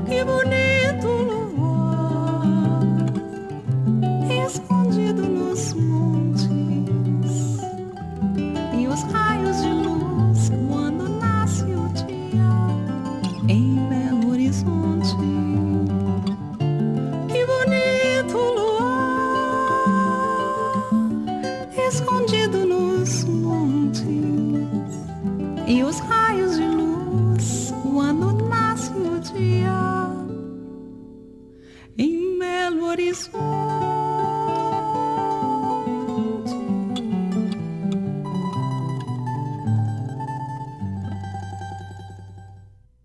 Que bonito luar, escondido nos montes, e os raios de luz quando nasce o dia em Belo Horizonte. Que bonito luar, escondido nos montes, e os raios de luz quando nasce o dia em Belo Horizonte.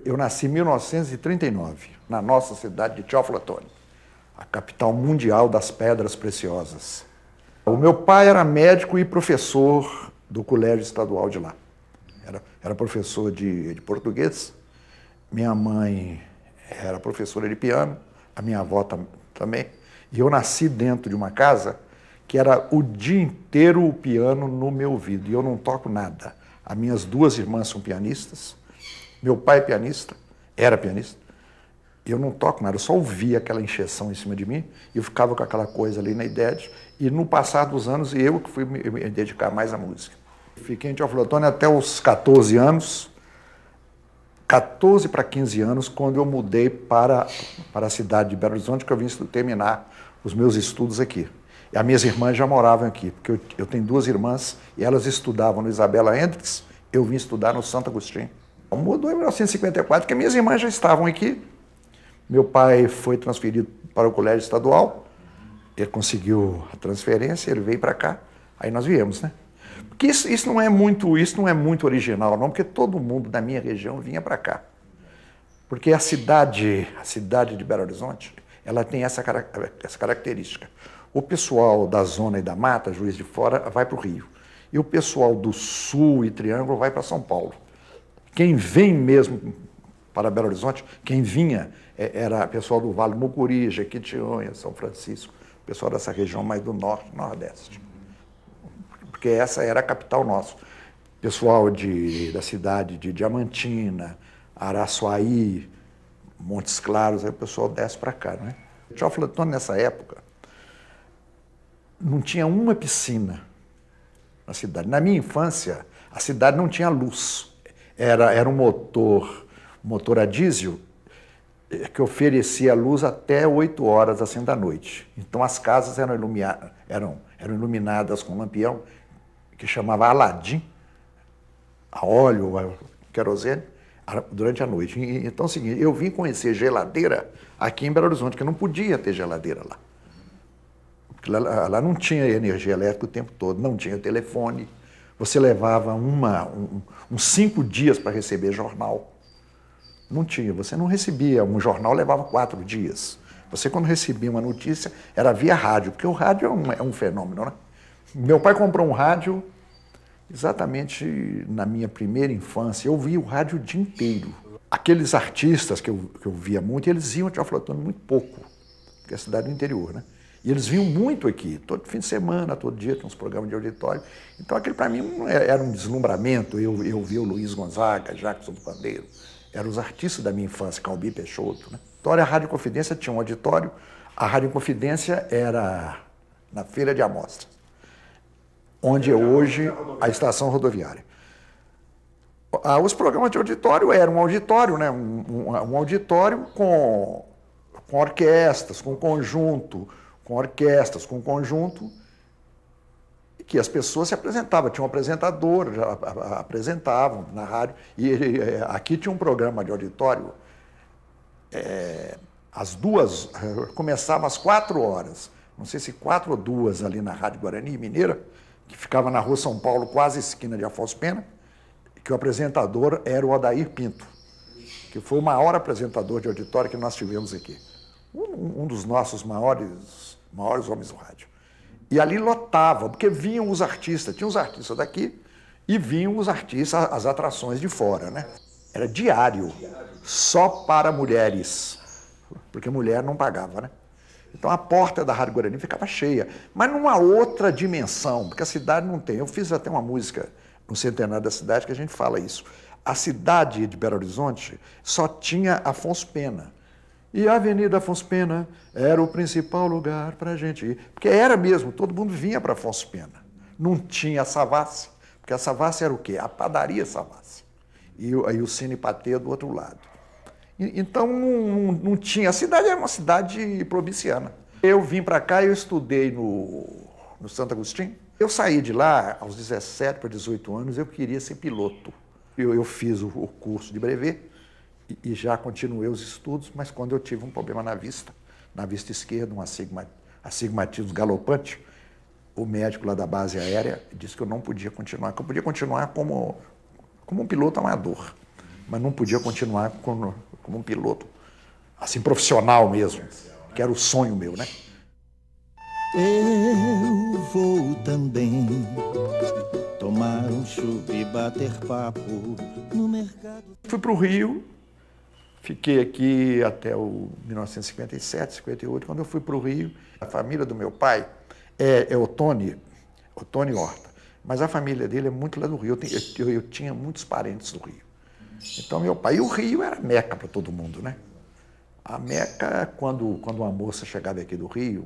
Eu nasci em 1939, na nossa cidade de Teófilo Otoni, a capital mundial das pedras preciosas. O meu pai era médico e professor do colégio estadual de lá. Era professor de português. Minha mãe era professora de piano, a minha avó também. E eu nasci dentro de uma casa que era o dia inteiro o piano no meu ouvido. E eu não toco nada. As minhas duas irmãs são pianistas. Meu pai é pianista, era pianista. E eu não toco nada, eu só ouvia aquela encheção em cima de mim e eu ficava com aquela coisa ali na ideia. E no passar dos anos, eu que fui me dedicar mais à música. Fiquei em Teófilo Otoni até os 14 anos, 14 para 15 anos, quando eu mudei para a cidade de Belo Horizonte, que eu vim terminar os meus estudos aqui. E as minhas irmãs já moravam aqui, porque eu tenho duas irmãs e elas estudavam no Isabela Hendricks, eu vim estudar no Santo Agostinho. Mudou em 1954, porque minhas irmãs já estavam aqui. Meu pai foi transferido para o colégio estadual, ele conseguiu a transferência, ele veio para cá, aí nós viemos, né? Porque isso não é muito original, não, porque todo mundo da minha região vinha para cá. Porque a cidade de Belo Horizonte, ela tem essa característica. O pessoal da zona e da mata, Juiz de Fora, vai para o Rio. E o pessoal do Sul e Triângulo vai para São Paulo. Quem vem mesmo para Belo Horizonte, quem vinha era pessoal do Vale do Mucuri, Jequitinhonha, São Francisco, pessoal dessa região mais do norte, nordeste. Porque essa era a capital nossa. Pessoal da cidade de Diamantina, Araçuaí, Montes Claros, aí o pessoal desce para cá, né? Teófilo Otoni, nessa época, não tinha uma piscina na cidade. Na minha infância, a cidade não tinha luz. Era um motor a diesel que oferecia luz até 8 horas assim da noite. Então as casas eram iluminadas com um lampião que chamava Aladim, a óleo, a querosene, durante a noite. Então é o seguinte, eu vim conhecer geladeira aqui em Belo Horizonte, que não podia ter geladeira lá. Porque lá não tinha energia elétrica o tempo todo, não tinha telefone. Você levava uns 5 dias para receber jornal. Não tinha, você não recebia. Um jornal levava 4 dias. Você, quando recebia uma notícia, era via rádio, porque o rádio é um fenômeno, né? Meu pai comprou um rádio exatamente na minha primeira infância. Eu via o rádio o dia inteiro. Aqueles artistas que eu via muito, eles iam a Teófilo Otoni muito pouco, porque é a cidade do interior, né? E eles vinham muito aqui, todo fim de semana, todo dia, tinha uns programas de auditório. Então aquele para mim era um deslumbramento. Eu via o Luiz Gonzaga, Jackson do Pandeiro, eram os artistas da minha infância, Calbi Peixoto, né? Então a Rádio Confidência tinha um auditório, a Rádio Confidência era na Feira de Amostras, onde é hoje a estação rodoviária. Os programas de auditório eram um auditório, né? Um auditório com orquestras, com conjunto, que as pessoas se apresentavam. Tinha um apresentador, apresentavam na rádio. E aqui tinha um programa de auditório, começava às 4 horas, não sei se 4 ou 2 ali na Rádio Guarani Mineira, que ficava na Rua São Paulo, quase esquina de Afonso Pena, que o apresentador era o Odair Pinto, que foi o maior apresentador de auditório que nós tivemos aqui. Um dos nossos maiores homens do rádio. E ali lotava, porque vinham os artistas, tinha os artistas daqui e vinham os artistas, as atrações de fora, né? Era diário, só para mulheres, porque mulher não pagava, né? Então a porta da Rádio Guarani ficava cheia, mas numa outra dimensão, porque a cidade não tem. Eu fiz até uma música no centenário da cidade que a gente fala isso. A cidade de Belo Horizonte só tinha Afonso Pena. E a Avenida Afonso Pena era o principal lugar para a gente ir. Porque era mesmo, todo mundo vinha para Afonso Pena. Não tinha a Savassi, porque a Savassi era o quê? A padaria Savassi. E aí o Cine Patê do outro lado. Então não tinha. A cidade era uma cidade provinciana. Eu vim para cá e eu estudei no Santo Agostinho. Eu saí de lá aos 17 para 18 anos, eu queria ser piloto. Eu fiz o curso de brevet e já continuei os estudos, mas quando eu tive um problema na vista esquerda, um astigmatismo galopante, o médico lá da base aérea disse que eu não podia continuar, que eu podia continuar como um piloto amador, mas não podia continuar como um piloto assim profissional mesmo, que era o sonho meu, né? Eu vou também tomar um chup e bater papo no mercado. Fui para o Rio, fiquei aqui até o 1957, 58. Quando eu fui para o Rio, a família do meu pai é Ottoni Horta, mas a família dele é muito lá do Rio. Eu tinha muitos parentes do Rio. Então, meu pai, e o Rio era Meca para todo mundo, né? A Meca, quando uma moça chegava aqui do Rio,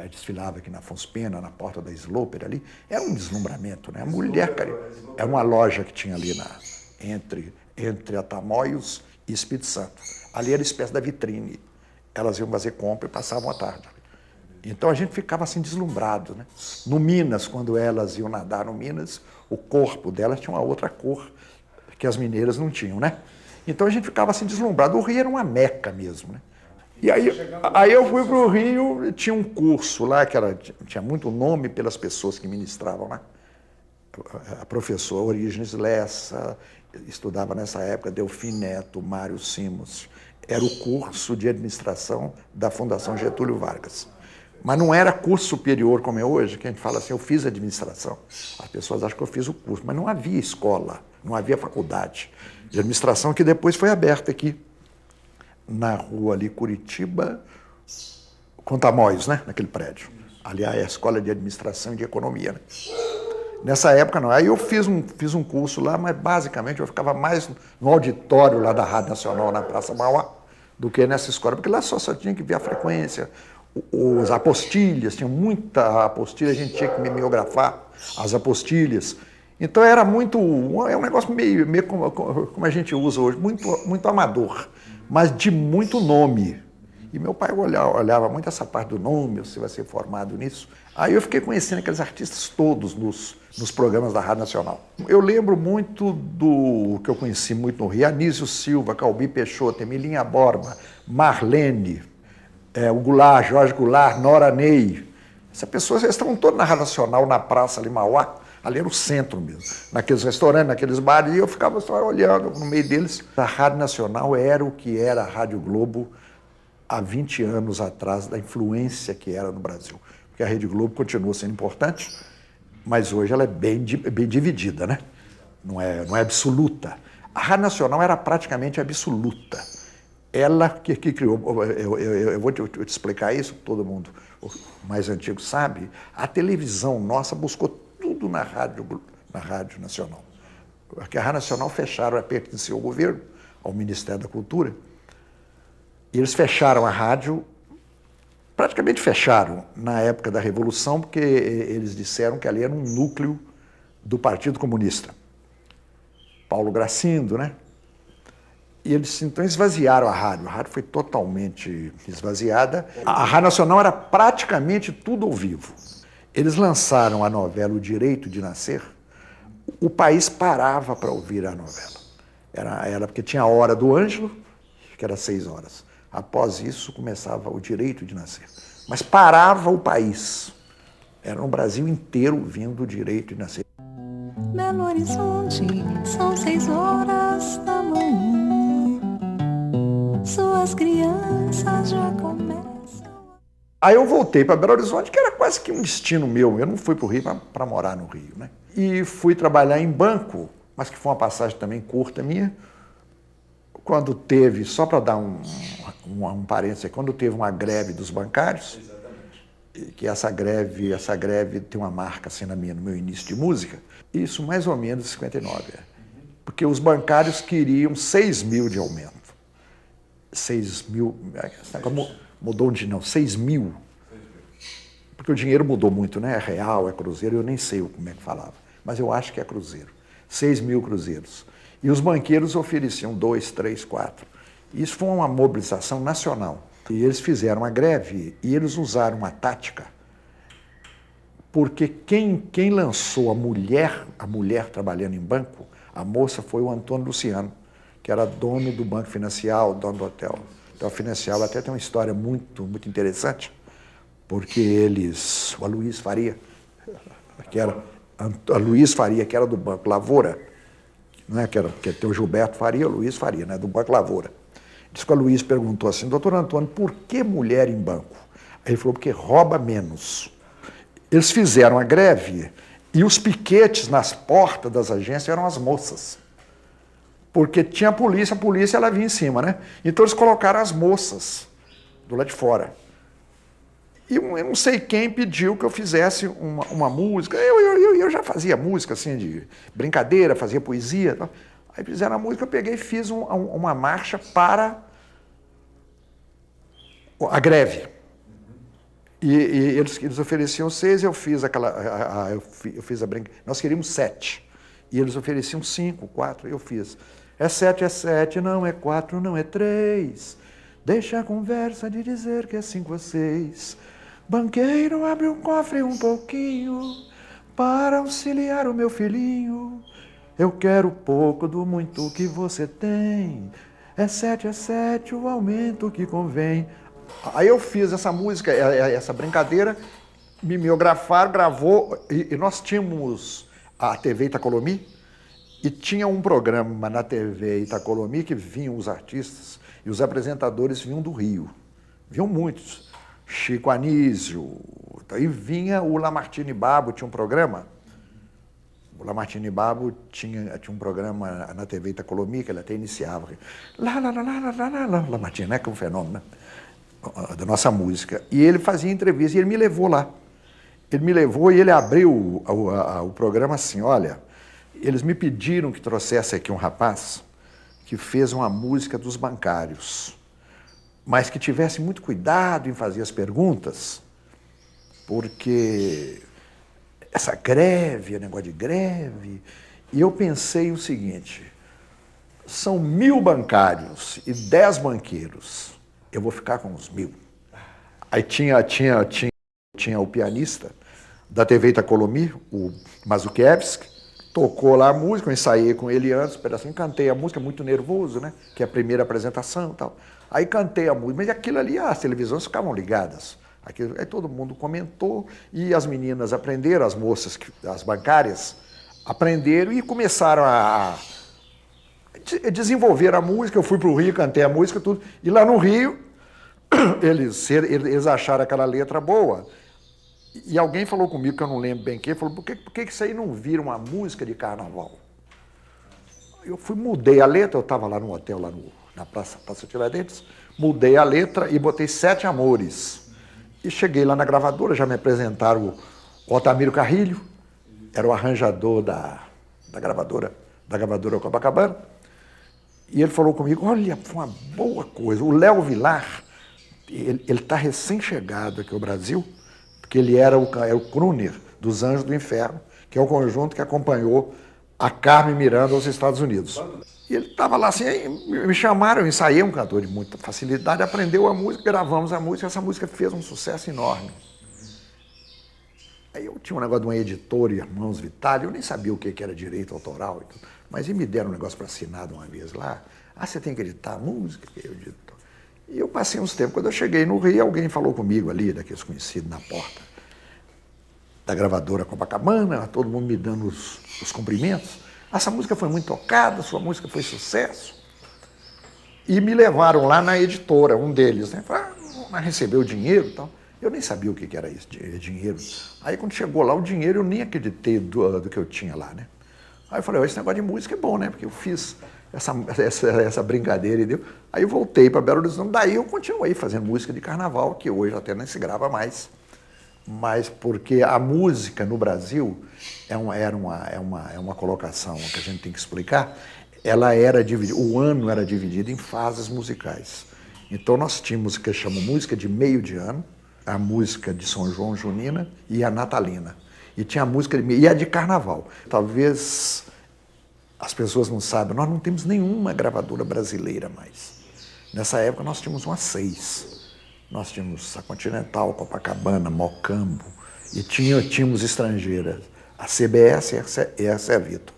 desfilava aqui na Afonso Pena, na porta da Sloper ali, era um deslumbramento, né? A mulher, cara, era uma loja que tinha ali entre a Tamoios e Espírito Santo. Ali era a espécie da vitrine. Elas iam fazer compra e passavam a tarde. Então a gente ficava assim deslumbrado, né? No Minas, quando elas iam nadar no Minas, o corpo delas tinha uma outra cor que as mineiras não tinham, né? Então a gente ficava assim deslumbrado. O Rio era uma meca mesmo, né? E aí eu fui para o Rio, tinha um curso lá que tinha muito nome pelas pessoas que ministravam lá. A professora Orígenes Lessa, estudava nessa época, Delfim Neto, Mário Simos. Era o curso de administração da Fundação Getúlio Vargas. Mas não era curso superior como é hoje, que a gente fala assim, eu fiz administração. As pessoas acham que eu fiz o curso, mas não havia escola, não havia faculdade de administração, que depois foi aberta aqui na rua ali, Curitiba, com Tamoios, né? Naquele prédio. Ali é a Escola de Administração e de Economia, né? Nessa época não. Aí eu fiz um curso lá, mas basicamente eu ficava mais no auditório lá da Rádio Nacional, na Praça Mauá, do que nessa escola, porque lá só tinha que ver a frequência, as apostilhas, tinha muita apostilha, a gente tinha que mimeografar as apostilhas. Então era é um negócio meio como a gente usa hoje, muito amador, mas de muito nome. E meu pai olhava muito essa parte do nome, você vai ser formado nisso. Aí eu fiquei conhecendo aqueles artistas todos nos programas da Rádio Nacional. Eu lembro muito do que eu conheci muito no Rio, Anísio Silva, Calbi Peixoto, Emilinha Borba, Marlene, o Goulart, Jorge Goulart, Nora Ney. Essas pessoas estavam todas na Rádio Nacional, na Praça ali Mauá, ali era o centro mesmo, naqueles restaurantes, naqueles bares, e eu ficava só olhando no meio deles. A Rádio Nacional era o que era a Rádio Globo há 20 anos atrás, da influência que era no Brasil. Porque a Rede Globo continua sendo importante, mas hoje ela é bem dividida, né? Não é absoluta. A Rádio Nacional era praticamente absoluta. Ela que criou, eu vou te explicar isso, todo mundo mais antigo sabe, a televisão nossa buscou tudo na Rádio Nacional. Porque a Rádio Nacional fecharam, pertencia ao governo, ao Ministério da Cultura, e eles fecharam a rádio, praticamente fecharam na época da Revolução, porque eles disseram que ali era um núcleo do Partido Comunista. Paulo Gracindo, né? E eles então esvaziaram a rádio foi totalmente esvaziada. A Rádio Nacional era praticamente tudo ao vivo. Eles lançaram a novela O Direito de Nascer, o país parava para ouvir a novela. Era porque tinha a hora do Ângelo, que era 6 horas. Após isso, começava O Direito de Nascer. Mas parava o país. Era no Brasil inteiro vindo O Direito de Nascer. Belo Horizonte, são 6 horas da manhã. Suas crianças já começam. Aí eu voltei para Belo Horizonte, que era quase que um destino meu. Eu não fui para o Rio para morar no Rio, né? E fui trabalhar em banco, mas que foi uma passagem também curta minha. Quando teve, só para dar um parênteses, quando teve uma greve dos bancários, que essa greve tem uma marca assim no meu início de música, isso mais ou menos em 59. Porque os bancários queriam 6 mil de aumento. 6 mil, mudou de não, 6 mil. Porque o dinheiro mudou muito, né? É real, é cruzeiro, eu nem sei como é que falava. Mas eu acho que é cruzeiro. 6 mil cruzeiros. E os banqueiros ofereciam 2, 3, 4. Isso foi uma mobilização nacional. E eles fizeram a greve e eles usaram uma tática, porque quem lançou a mulher trabalhando em banco, a moça foi o Antônio Luciano, que era dono do Banco Financial, dono do hotel. Então, o Financial até tem uma história muito, muito interessante, porque o Aloysio Faria, que era do Banco Lavoura, né, que tem o Gilberto Faria, o Luiz Faria, né, do Banco Lavoura. Diz que o Aloysio perguntou assim, doutor Antônio, por que mulher em banco? Aí ele falou, porque rouba menos. Eles fizeram a greve e os piquetes nas portas das agências eram as moças. Porque tinha a polícia ela vinha em cima, né? Então eles colocaram as moças do lado de fora. E eu não sei quem pediu que eu fizesse uma música. Eu já fazia música, assim, de brincadeira, fazia poesia. Tal. Aí fizeram a música, eu peguei e fiz uma marcha para a greve. E eles ofereciam 6, eu fiz a brincadeira. Nós queríamos 7. E eles ofereciam 5, 4, eu fiz. É 7, não é 4, não é 3. Deixa a conversa de dizer que é 5 ou 6. Banqueiro, abre um cofre um pouquinho para auxiliar o meu filhinho. Eu quero pouco do muito que você tem. É 7, o aumento que convém. Aí eu fiz essa música, essa brincadeira, mimeografaram, gravou, e nós tínhamos a TV Itacolomi, e tinha um programa na TV Itacolomi que vinham os artistas, e os apresentadores vinham do Rio. Vinham muitos. Chico Anísio, e vinha o Lamartine Babo, tinha um programa. O Lamartine Babo tinha um programa na TV Itacolomi, que ele até iniciava. Lamartine, né? Que é um fenômeno, né? Da nossa música. E ele fazia entrevista e ele me levou lá. Ele me levou e ele abriu o programa assim, olha, eles me pediram que trouxesse aqui um rapaz que fez uma música dos bancários, mas que tivesse muito cuidado em fazer as perguntas, porque essa greve, o negócio de greve, e eu pensei o seguinte, são 1000 bancários e 10 banqueiros, eu vou ficar com os 1000. Aí tinha o pianista da TV Itacolomi, o Mazukiewicz, tocou lá a música, eu ensaiei com ele antes, um pedacinho, cantei a música, muito nervoso, né? Que é a primeira apresentação e tal. Aí cantei a música, mas aquilo ali, as televisões ficavam ligadas. Aí todo mundo comentou e as meninas aprenderam, as moças, as bancárias, aprenderam e começaram a desenvolver a música. Eu fui para o Rio, cantei a música, tudo. E lá no Rio, eles acharam aquela letra boa. E alguém falou comigo, que eu não lembro bem quem, falou, por que isso aí não vira uma música de carnaval? Eu mudei a letra, eu estava lá no hotel, lá na Praça Tiradentes, mudei a letra e botei 7 amores. E cheguei lá na gravadora, já me apresentaram o Otamiro Carrilho, era o arranjador da gravadora Copacabana, e ele falou comigo, olha, foi uma boa coisa, o Léo Vilar, ele está recém-chegado aqui ao Brasil, porque ele era o crooner dos Anjos do Inferno, que é o conjunto que acompanhou a Carmen Miranda aos Estados Unidos. E ele estava lá assim, aí me chamaram, eu ensaiei, um cantor de muita facilidade, aprendeu a música, gravamos a música, essa música fez um sucesso enorme. Aí eu tinha um negócio de uma editora, Irmãos Vitale, eu nem sabia o que era direito autoral, mas eles me deram um negócio para assinar de uma vez lá. Ah, você tem que editar a música? Eu edito. E eu passei uns tempos, quando eu cheguei no Rio, alguém falou comigo ali, daqueles conhecidos na porta da gravadora Copacabana, todo mundo me dando os cumprimentos. Essa música foi muito tocada, sua música foi sucesso. E me levaram lá na editora, um deles, né? Mas recebeu dinheiro e tal. Eu nem sabia o que era isso, dinheiro. Aí quando chegou lá o dinheiro, eu nem acreditei do que eu tinha lá, né? Aí eu falei, esse negócio de música é bom, né? Porque eu fiz essa brincadeira e deu. Aí eu voltei para Belo Horizonte, daí eu continuei fazendo música de carnaval, que hoje até nem se grava mais. Mas porque a música no Brasil é uma colocação que a gente tem que explicar. Ela era dividida, o ano era dividido em fases musicais. Então nós tínhamos o que chama música de meio de ano, a música de São João Junina e a natalina. E tinha a música e a de carnaval. Talvez as pessoas não saibam, nós não temos nenhuma gravadora brasileira mais. Nessa época nós tínhamos umas 6. Nós tínhamos a Continental, Copacabana, Mocambo, e tínhamos estrangeiras. A CBS e a Servito.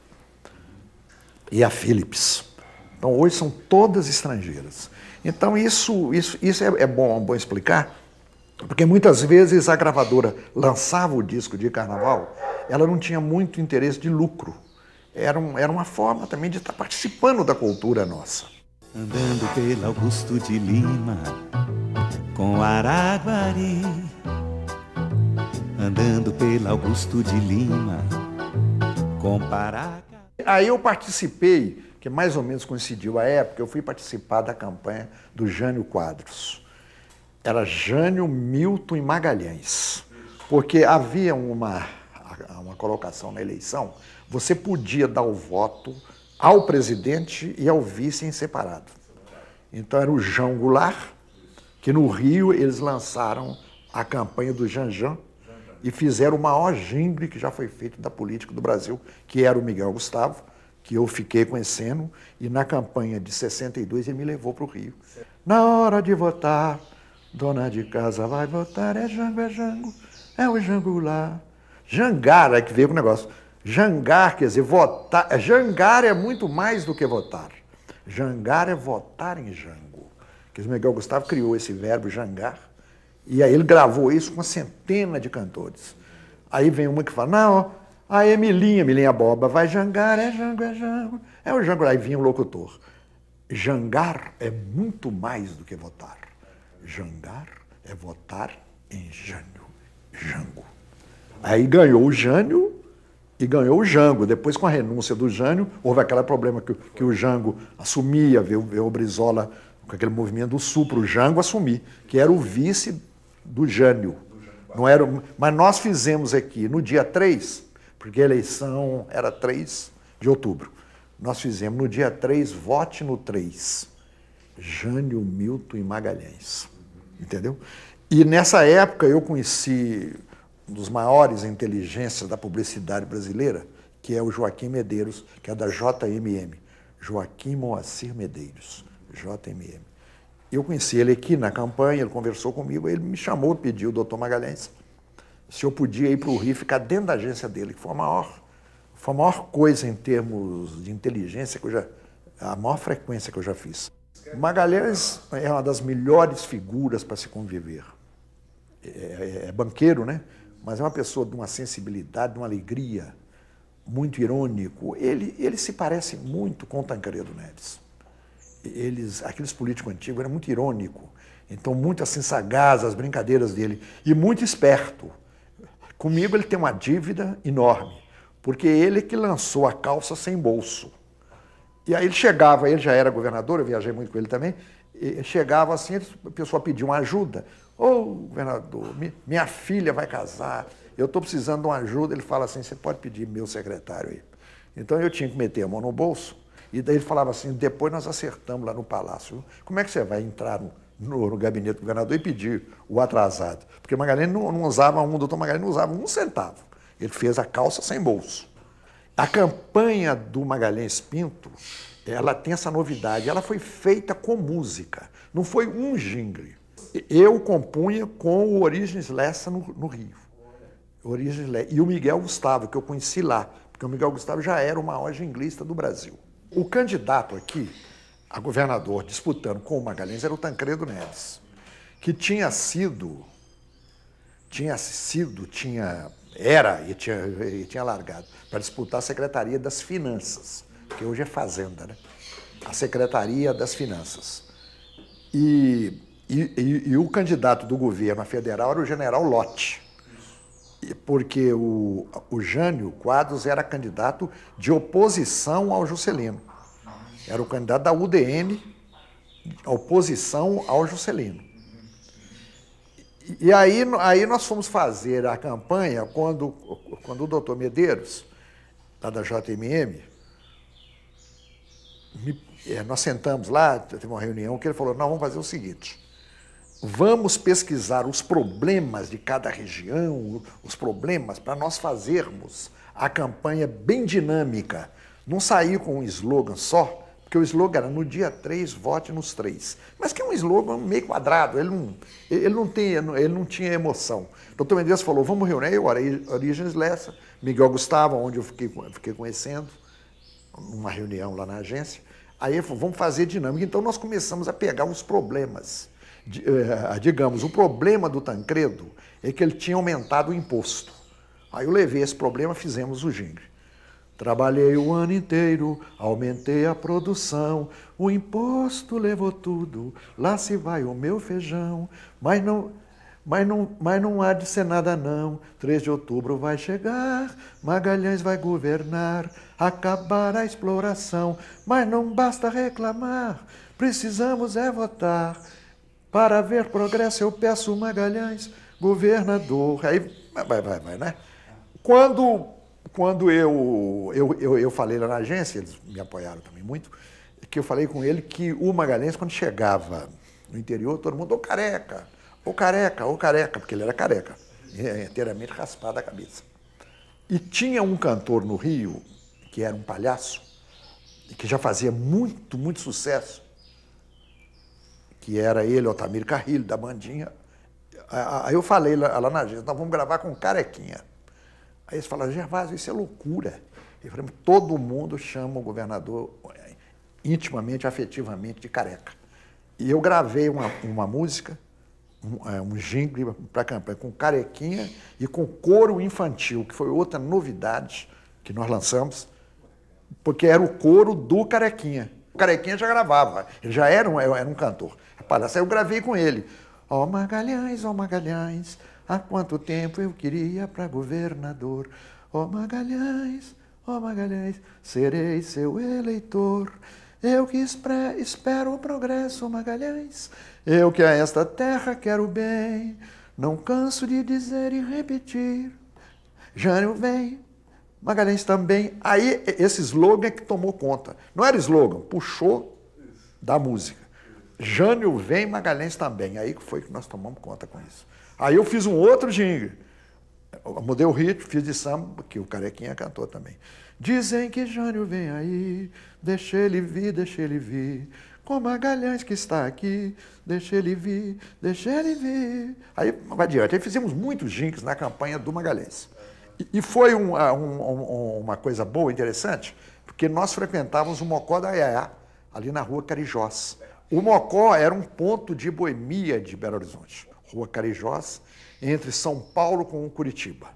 E a Philips. Então hoje são todas estrangeiras. Então isso é bom explicar, porque muitas vezes a gravadora lançava o disco de carnaval, ela não tinha muito interesse de lucro. Era uma forma também de estar participando da cultura nossa. Andando pela Augusto de Lima, com Araguari. Andando pela Augusto de Lima, com Pará. Aí eu participei, que mais ou menos coincidiu a época, eu fui participar da campanha do Jânio Quadros. Era Jânio, Milton e Magalhães. Porque havia uma colocação na eleição, você podia dar o voto ao presidente e ao vice em separado. Então era o João Goulart, que no Rio eles lançaram a campanha do Janjan e fizeram o maior jingle que já foi feito da política do Brasil, que era o Miguel Gustavo, que eu fiquei conhecendo, e na campanha de 62 ele me levou para o Rio. Na hora de votar, dona de casa vai votar, é Jango, é o Jango Goulart. Jangar é que veio com o negócio. Jangar quer dizer votar. Jangar é muito mais do que votar. Jangar é votar em Jango. Que o Miguel Gustavo criou esse verbo jangar, e aí ele gravou isso com uma centena de cantores. Aí vem uma que fala, não, a Emilinha Boba, vai jangar, é Jango, é o Jango. Aí vinha o locutor. Jangar é muito mais do que votar. Jangar é votar em Jango. Aí ganhou o Jânio e ganhou o Jango. Depois, com a renúncia do Jânio, houve aquele problema que o Jango assumia, veio o Brizola com aquele movimento do Sul para o Jango assumir, que era o vice do Jânio. Não era, mas nós fizemos aqui no dia 3, porque a eleição era 3 de outubro. Nós fizemos no dia 3, vote no 3. Jânio, Milton e Magalhães. Entendeu? E nessa época eu conheci um dos maiores inteligências da publicidade brasileira, que é o Joaquim Medeiros, que é da JMM. Joaquim Moacir Medeiros, JMM. Eu conheci ele aqui na campanha, ele conversou comigo, ele me chamou, pediu o doutor Magalhães se eu podia ir para o Rio, ficar dentro da agência dele, que foi a maior coisa em termos de inteligência, a maior frequência que eu já fiz. Magalhães é uma das melhores figuras para se conviver. É banqueiro, né? Mas é uma pessoa de uma sensibilidade, de uma alegria, muito irônico. Ele se parece muito com o Tancredo Neves. Aqueles políticos antigos eram muito irônicos, então muito assim sagaz, as brincadeiras dele, e muito esperto. Comigo ele tem uma dívida enorme, porque ele que lançou a calça sem bolso. E aí ele chegava, ele já era governador, eu viajei muito com ele também, e chegava assim, a pessoa pedia uma ajuda. Ô, governador, minha filha vai casar, eu estou precisando de uma ajuda. Ele fala assim, você pode pedir meu secretário aí. Então eu tinha que meter a mão no bolso, e daí ele falava assim, depois nós acertamos lá no palácio. Como é que você vai entrar no gabinete do governador e pedir o atrasado? Porque Magalhães não usava o doutor Magalhães não usava 1 centavo. Ele fez a calça sem bolso. A campanha do Magalhães Pinto, ela tem essa novidade, ela foi feita com música, não foi um jingle. Eu compunha com o Orígenes Lessa no Rio. E o Miguel Gustavo, que eu conheci lá, porque o Miguel Gustavo já era o maior jinglista do Brasil. O candidato aqui, a governador, disputando com o Magalhães, era o Tancredo Neves, que tinha largado para disputar a Secretaria das Finanças, que hoje é Fazenda, né? A Secretaria das Finanças. E o candidato do governo federal era o general Lott, porque o Jânio Quadros era candidato de oposição ao Juscelino. Era o candidato da UDN, oposição ao Juscelino. E aí nós fomos fazer a campanha quando o doutor Medeiros, lá da JMM, nós sentamos lá, teve uma reunião que ele falou, nós vamos fazer o seguinte, vamos pesquisar os problemas de cada região, os problemas, para nós fazermos a campanha bem dinâmica. Não sair com um slogan só, porque o slogan era no dia 3, vote nos 3. Mas que é um slogan meio quadrado, ele não tinha emoção. O doutor Mendes falou, vamos reunir, eu, Orígenes Lessa, Miguel Gustavo, onde eu fiquei conhecendo, numa reunião lá na agência. Aí ele falou, vamos fazer dinâmica. Então nós começamos a pegar os problemas. Digamos, o problema do Tancredo é que ele tinha aumentado o imposto. Aí eu levei esse problema, fizemos o jingle. Trabalhei o ano inteiro, aumentei a produção, o imposto levou tudo, lá se vai o meu feijão, mas não há de ser nada não, 3 de outubro vai chegar, Magalhães vai governar, acabar a exploração, mas não basta reclamar, precisamos é votar, para ver progresso eu peço Magalhães, governador. Aí vai, né? Quando eu falei lá na agência, eles me apoiaram também muito, que eu falei com ele que o Magalhães, quando chegava no interior, todo mundo, ô careca, porque ele era careca, inteiramente raspado a cabeça. E tinha um cantor no Rio, que era um palhaço, que já fazia muito sucesso, que era ele, Otamir Carrilho, da bandinha. Aí eu falei lá na agência, nós vamos gravar com Carequinha. Aí eles falaram, Gervásio, isso é loucura. Eu falei, todo mundo chama o governador intimamente, afetivamente de careca. E eu gravei uma música, um jingle para a campanha, com Carequinha e com coro infantil, que foi outra novidade que nós lançamos, porque era o coro do Carequinha. O Carequinha já gravava, ele já era um cantor. Rapaz, eu gravei com ele. Ó Magalhães, há quanto tempo eu queria para governador. Ó Magalhães, serei seu eleitor. Eu que espero o progresso, Magalhães. Eu que a esta terra quero bem. Não canso de dizer e repetir. Jânio vem, Magalhães também. Aí esse slogan que tomou conta. Não era slogan, puxou da música. Jânio vem, Magalhães também. Aí foi que nós tomamos conta com isso. Aí eu fiz um outro jingle. Eu mudei o ritmo, fiz de samba, que o Carequinha cantou também. Dizem que Jânio vem aí, deixa ele vir. Com Magalhães que está aqui, deixa ele vir. Aí vai adiante. Aí fizemos muitos jingles na campanha do Magalhães. E foi uma coisa boa, interessante, porque nós frequentávamos o Mocó da Iaiá, ali na rua Carijós. O Mocó era um ponto de boemia de Belo Horizonte. Rua Carijós, entre São Paulo com Curitiba.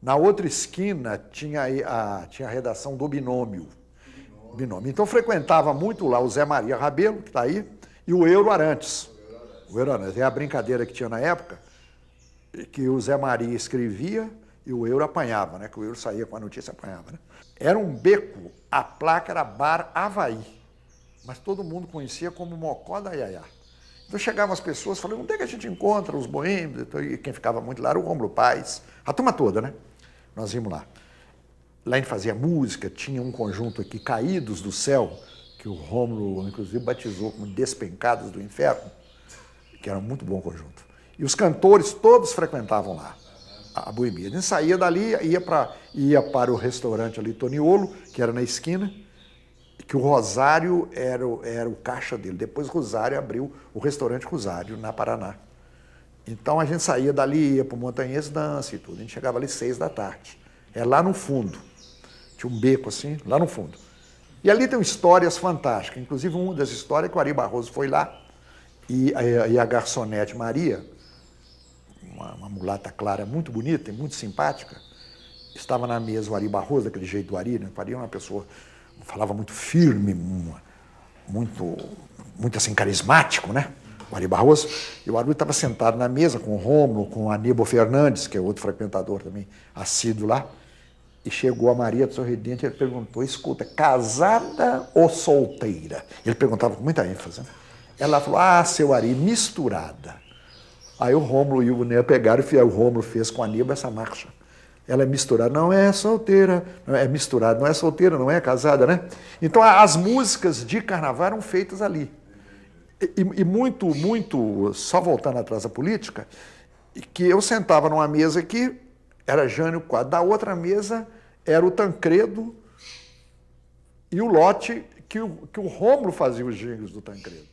Na outra esquina tinha a redação do Binômio. Então frequentava muito lá o Zé Maria Rabelo, que está aí, e o Euro Arantes. É a brincadeira que tinha na época, que o Zé Maria escrevia e o Euro apanhava, né? Que o Euro saía com a notícia e apanhava. Né? Era um beco, a placa era Bar Havaí, mas todo mundo conhecia como Mocó da Iaiá. Então chegavam as pessoas, falavam, onde é que a gente encontra os boêmios? E quem ficava muito lá era o Rômulo Paes, a turma toda, né? Nós íamos lá. Lá a gente fazia música, tinha um conjunto aqui, Caídos do Céu, que o Rômulo, inclusive, batizou como Despencados do Inferno, que era um muito bom conjunto. E os cantores todos frequentavam lá, a boemia. A gente saía dali, ia para o restaurante ali, Toniolo, que era na esquina, que o Rosário era o caixa dele. Depois o Rosário abriu o restaurante Rosário, na Paraná. Então a gente saía dali, ia para o Montanhês Dança e tudo. A gente chegava ali 6 da tarde. É lá no fundo. Tinha um beco assim, lá no fundo. E ali tem histórias fantásticas. Inclusive uma das histórias que o Ari Barroso foi lá e a garçonete Maria, uma mulata clara muito bonita e muito simpática, estava na mesa o Ari Barroso, daquele jeito do Ari, né? O Ari era uma pessoa... falava muito firme, muito assim, carismático, né? O Ari Barroso. E o Ari estava sentado na mesa com o Rômulo, com o Aníbal Fernandes, que é outro frequentador também, assíduo lá. E chegou a Maria Sorridente e ele perguntou, escuta, casada ou solteira? Ele perguntava com muita ênfase. Né? Ela falou, seu Ari, misturada. Aí o Rômulo e o Né pegaram e o Rômulo fez com o Aníbal essa marcha. ela é misturada, não é solteira, não é misturada, não é solteira, não é casada, né? Então as músicas de carnaval eram feitas ali. E muito, só voltando atrás da política, que eu sentava numa mesa aqui, era Jânio Quadros, da outra mesa era o Tancredo e o Lote, que o Rômulo fazia os jingles do Tancredo.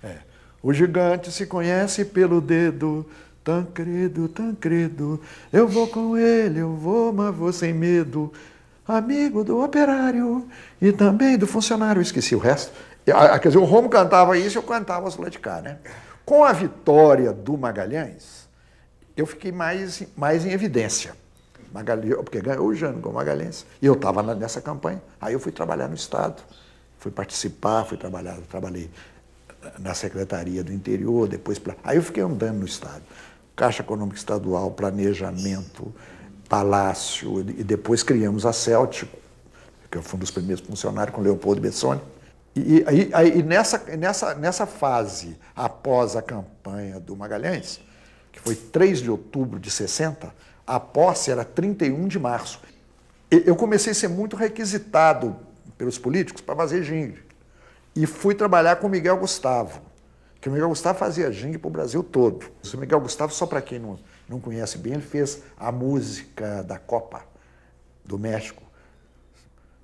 É. O gigante se conhece pelo dedo, Tancredo, Tancredo, eu vou com ele, eu vou, mas vou sem medo, amigo do operário e também do funcionário, eu esqueci o resto. Quer dizer, o Rômulo cantava isso e eu cantava as lá de cá, né? Com a vitória do Magalhães, eu fiquei mais em evidência. Porque ganhou o Jânio com o Magalhães. E eu estava nessa campanha. Aí eu fui trabalhar no Estado, fui participar, trabalhei na Secretaria do Interior, depois... Aí eu fiquei andando no Estado. Caixa Econômica Estadual, Planejamento, Palácio, e depois criamos a Celtic, que eu fui um dos primeiros funcionários com Leopoldo Bessoni. E nessa fase, após a campanha do Magalhães, que foi 3 de outubro de 60, a posse era 31 de março. Eu comecei a ser muito requisitado pelos políticos para fazer jingle. E fui trabalhar com o Miguel Gustavo, que o Miguel Gustavo fazia jingle para o Brasil todo. O Miguel Gustavo, só para quem não conhece bem, ele fez a música da Copa do México.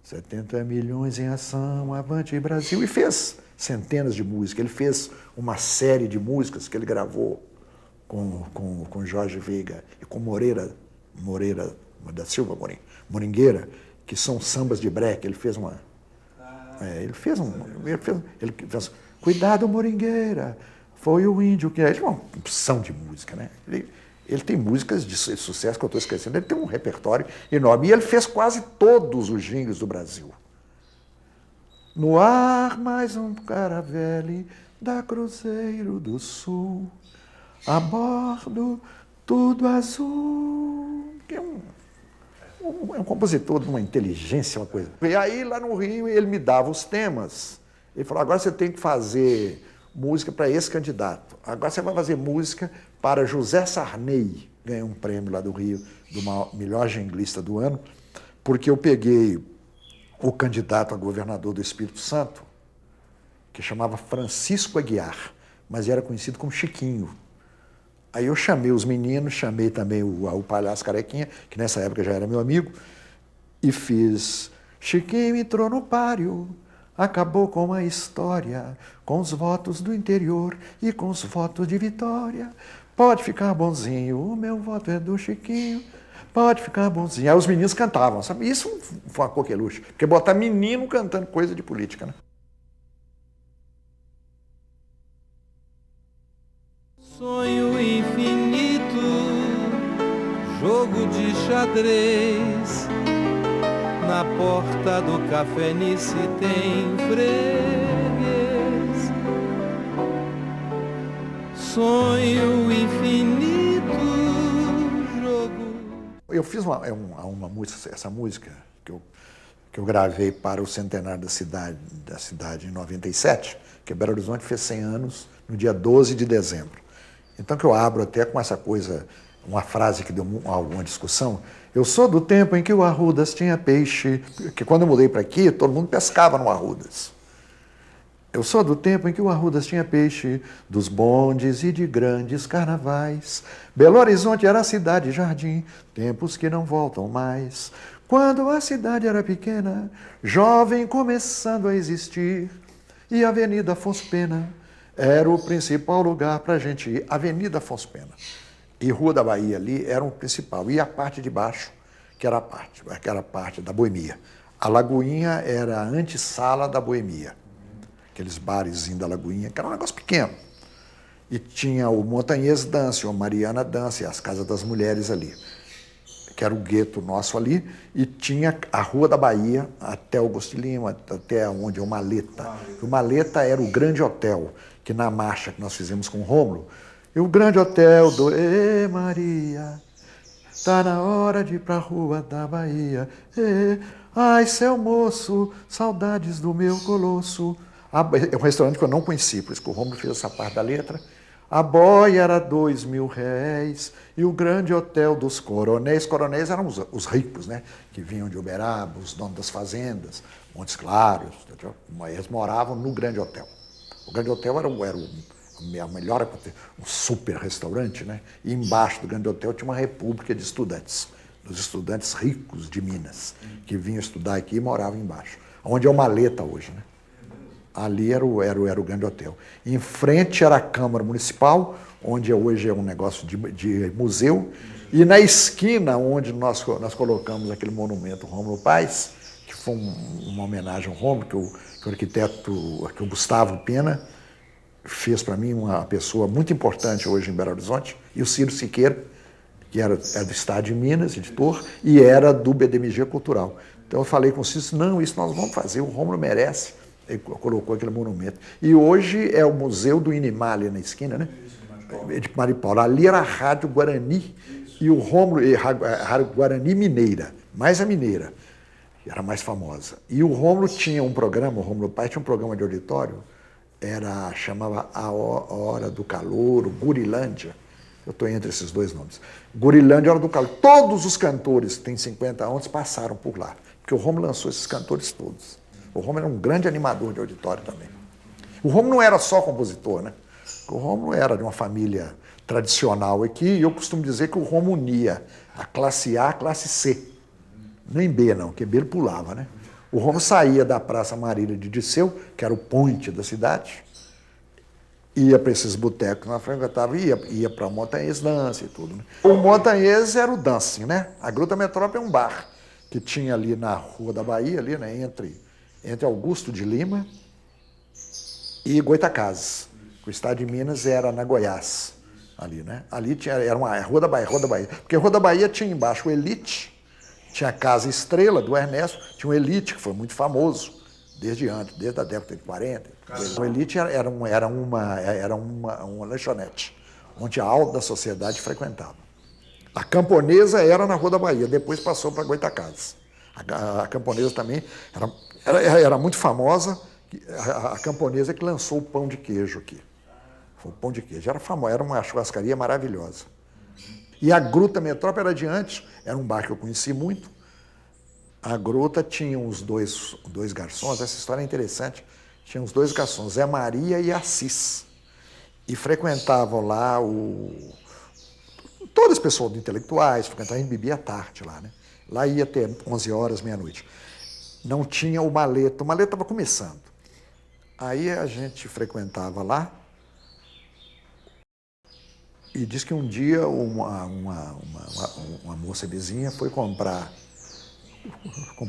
70 milhões em ação, avante Brasil, e fez centenas de músicas. Ele fez uma série de músicas que ele gravou com Jorge Veiga e com Moreira da Silva Moringueira, que são sambas de break. Ele fez ele fez Cuidado, Moringueira, foi o índio que... É uma opção de música, né? Ele tem músicas de sucesso que eu estou esquecendo, ele tem um repertório enorme. E ele fez quase todos os jingles do Brasil. No ar, mais um caravelle da Cruzeiro do Sul, a bordo, tudo azul. É um compositor de uma inteligência, uma coisa. E aí, lá no Rio, ele me dava os temas. Ele falou, agora você tem que fazer música para esse candidato. Agora você vai fazer música para José Sarney. Ganhei um prêmio lá do Rio, do melhor jinglista do ano, porque eu peguei o candidato a governador do Espírito Santo, que chamava Francisco Aguiar, mas era conhecido como Chiquinho. Aí eu chamei os meninos, chamei também o Palhaço Carequinha, que nessa época já era meu amigo, e fiz Chiquinho entrou no páreo, acabou com a história, com os votos do interior e com os votos de vitória. Pode ficar bonzinho, o meu voto é do Chiquinho, pode ficar bonzinho. Aí os meninos cantavam, sabe? Isso foi uma coqueluche, porque botar menino cantando coisa de política, né? Sonho infinito, jogo de xadrez, na porta do Cafenice tem freguês. Sonho infinito, jogo... Eu fiz uma música, essa música que eu gravei para o centenário da cidade em 97, que Belo Horizonte fez 100 anos no dia 12 de dezembro. Então que eu abro até com essa coisa, uma frase que deu alguma discussão. Eu sou do tempo em que o Arrudas tinha peixe, que quando eu mudei para aqui, todo mundo pescava no Arrudas. Eu sou do tempo em que o Arrudas tinha peixe, dos bondes e de grandes carnavais. Belo Horizonte era cidade jardim, tempos que não voltam mais. Quando a cidade era pequena, jovem começando a existir, e a Avenida Afonso Pena era o principal lugar para a gente ir. Avenida Afonso Pena e Rua da Bahia ali eram o principal. E a parte de baixo, que era a parte da boemia. A Lagoinha era a antessala da boemia. Aqueles barezinhos da Lagoinha, que era um negócio pequeno. E tinha o Montanhês Dance, o Mariana Dance, as Casas das Mulheres ali, que era o gueto nosso ali, e tinha a Rua da Bahia, até Augusto Lima, até onde é o Maleta. O Maleta era o grande hotel, que na marcha que nós fizemos com o Rômulo, e o grande hotel do Ê Maria, tá na hora de ir pra Rua da Bahia. Ai, seu moço, saudades do meu colosso. É um restaurante que eu não conheci, por isso que o Rômulo fez essa parte da letra. A boia era R$2.000 e o grande hotel dos coronéis. Coronéis eram os ricos, né? Que vinham de Uberaba, os donos das fazendas, Montes Claros. Eles moravam no grande hotel. O grande hotel era a melhor, um super restaurante, né? E embaixo do grande hotel tinha uma república de estudantes, dos estudantes ricos de Minas, que vinham estudar aqui e moravam embaixo. Onde é o Maleta hoje, né? Ali era o grande hotel. Em frente era a Câmara Municipal, onde hoje é um negócio de museu. E na esquina, onde nós colocamos aquele monumento Rômulo Paes, que foi uma homenagem ao Rômulo, que o arquiteto, que o Gustavo Pena, fez para mim, uma pessoa muito importante hoje em Belo Horizonte, e o Ciro Siqueira, que era do Estado de Minas, editor, e era do BDMG Cultural. Então eu falei com o Ciro, não, isso nós vamos fazer, o Rômulo merece. Ele colocou aquele monumento. E hoje é o Museu do Inimá, ali na esquina, né? De Maripaula. Ali era a Rádio Guarani e o Rômulo, a Rádio Guarani Mineira, mais a mineira, era mais famosa. E o Rômulo tinha um programa, o Rômulo Paes tinha um programa de auditório, chamava A Hora do Calor, Gurilândia. Eu estou entre esses dois nomes. Gurilândia, Hora do Calor. Todos os cantores que têm 50 anos passaram por lá, porque o Rômulo lançou esses cantores todos. O Rômulo era um grande animador de auditório também. O Rômulo não era só compositor, né? O Rômulo era de uma família tradicional aqui, e eu costumo dizer que o Rômulo unia a classe A, a classe C. Nem B, não, porque B ele pulava, né? O Rômulo saía da Praça Marília de Disseu, que era o ponte da cidade, ia para esses botecos na frequentava, ia para o Montanhês Dance e tudo, né? O Montanhês era o dancing, né? A Gruta Metrópole é um bar que tinha ali na Rua da Bahia, ali, né? Entre Augusto de Lima e Goitacazes. O estado de Minas era na Goiás, ali, né? Ali era uma Rua da Bahia, porque a Rua da Bahia tinha embaixo o Elite, tinha a Casa Estrela do Ernesto, tinha o Elite, que foi muito famoso desde a década de 40. O Elite era uma lanchonete, onde a alta sociedade frequentava. A Camponesa era na Rua da Bahia, depois passou para Goitacazes. A Camponesa também era muito famosa. A Camponesa que lançou o pão de queijo aqui. Foi o pão de queijo. Era famosa, era uma churrascaria maravilhosa. E a Gruta Metrópole era adiante, era um bar que eu conheci muito. A Gruta tinha uns dois garçons, essa história é interessante. Tinha uns dois garçons, Zé Maria e Assis. E frequentavam lá todas as pessoas intelectuais, frequentavam, a gente bebia à tarde lá, né? Lá ia até 11 horas, meia-noite. Não tinha o Maleta estava começando. Aí a gente frequentava lá e diz que um dia uma moça vizinha foi comprar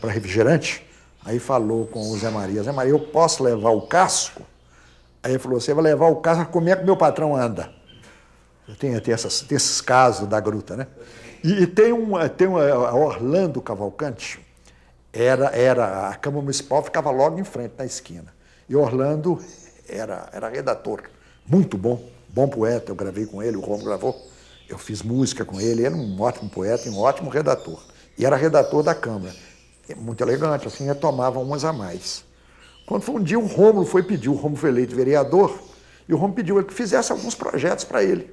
refrigerante, aí falou com o Zé Maria, eu posso levar o casco? Aí ele falou, você vai levar o casco, como é que meu patrão anda? Tem esses casos da Gruta, né? E tem a Orlando Cavalcante, a Câmara Municipal ficava logo em frente, na esquina. E Orlando era redator, muito bom poeta, eu gravei com ele, o Rômulo gravou, eu fiz música com ele, era um ótimo poeta e um ótimo redator. E era redator da Câmara, muito elegante, assim, tomava umas a mais. Quando foi um dia, o Rômulo foi eleito vereador, e o Rômulo pediu ele que fizesse alguns projetos para ele.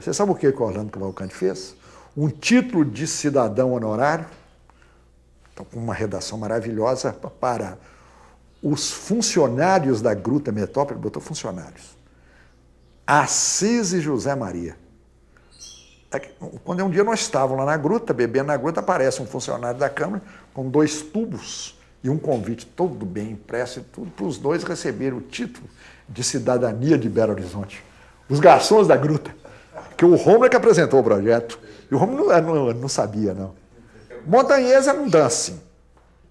Você sabe o que o Orlando Cavalcante fez? Um título de cidadão honorário, então, com uma redação maravilhosa para os funcionários da Gruta Metrópole, botou funcionários. Assis e José Maria. Quando um dia nós estávamos lá na Gruta, bebendo na Gruta, aparece um funcionário da Câmara com 2 tubos e um convite todo bem impresso e tudo, para os dois receberem o título de cidadania de Belo Horizonte. Os garçons da Gruta, que o Rômulo é que apresentou o projeto. E o Rômulo não sabia, não. Montanhês era um dancing,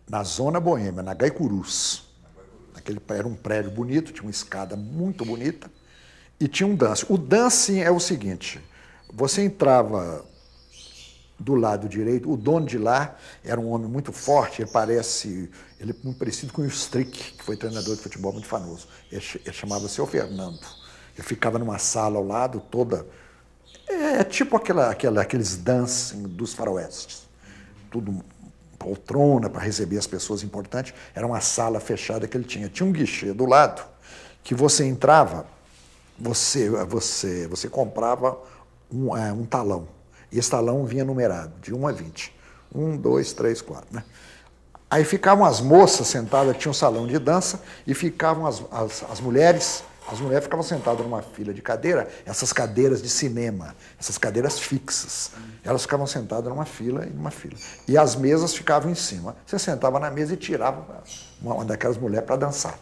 na Zona Boêmia, na Gaicurus. Era um prédio bonito, tinha uma escada muito bonita, e tinha um dancing. O dancing é o seguinte, você entrava do lado direito, o dono de lá era um homem muito forte, ele é muito parecido com o Strick, que foi treinador de futebol muito famoso. Ele chamava Seu Fernando. Ele ficava numa sala ao lado toda... tipo aqueles dancing dos faroestes. Tudo poltrona para receber as pessoas importantes. Era uma sala fechada que ele tinha. Tinha um guichê do lado que você entrava, você comprava um talão. E esse talão vinha numerado, de 1 a 20. 1, 2, 3, 4, né? Aí ficavam as moças sentadas, tinha um salão de dança, e ficavam as mulheres ficavam sentadas numa fila de cadeira, essas cadeiras de cinema, essas cadeiras fixas. Elas ficavam sentadas numa fila e numa fila. E as mesas ficavam em cima. Você sentava na mesa e tirava uma daquelas mulheres para dançar.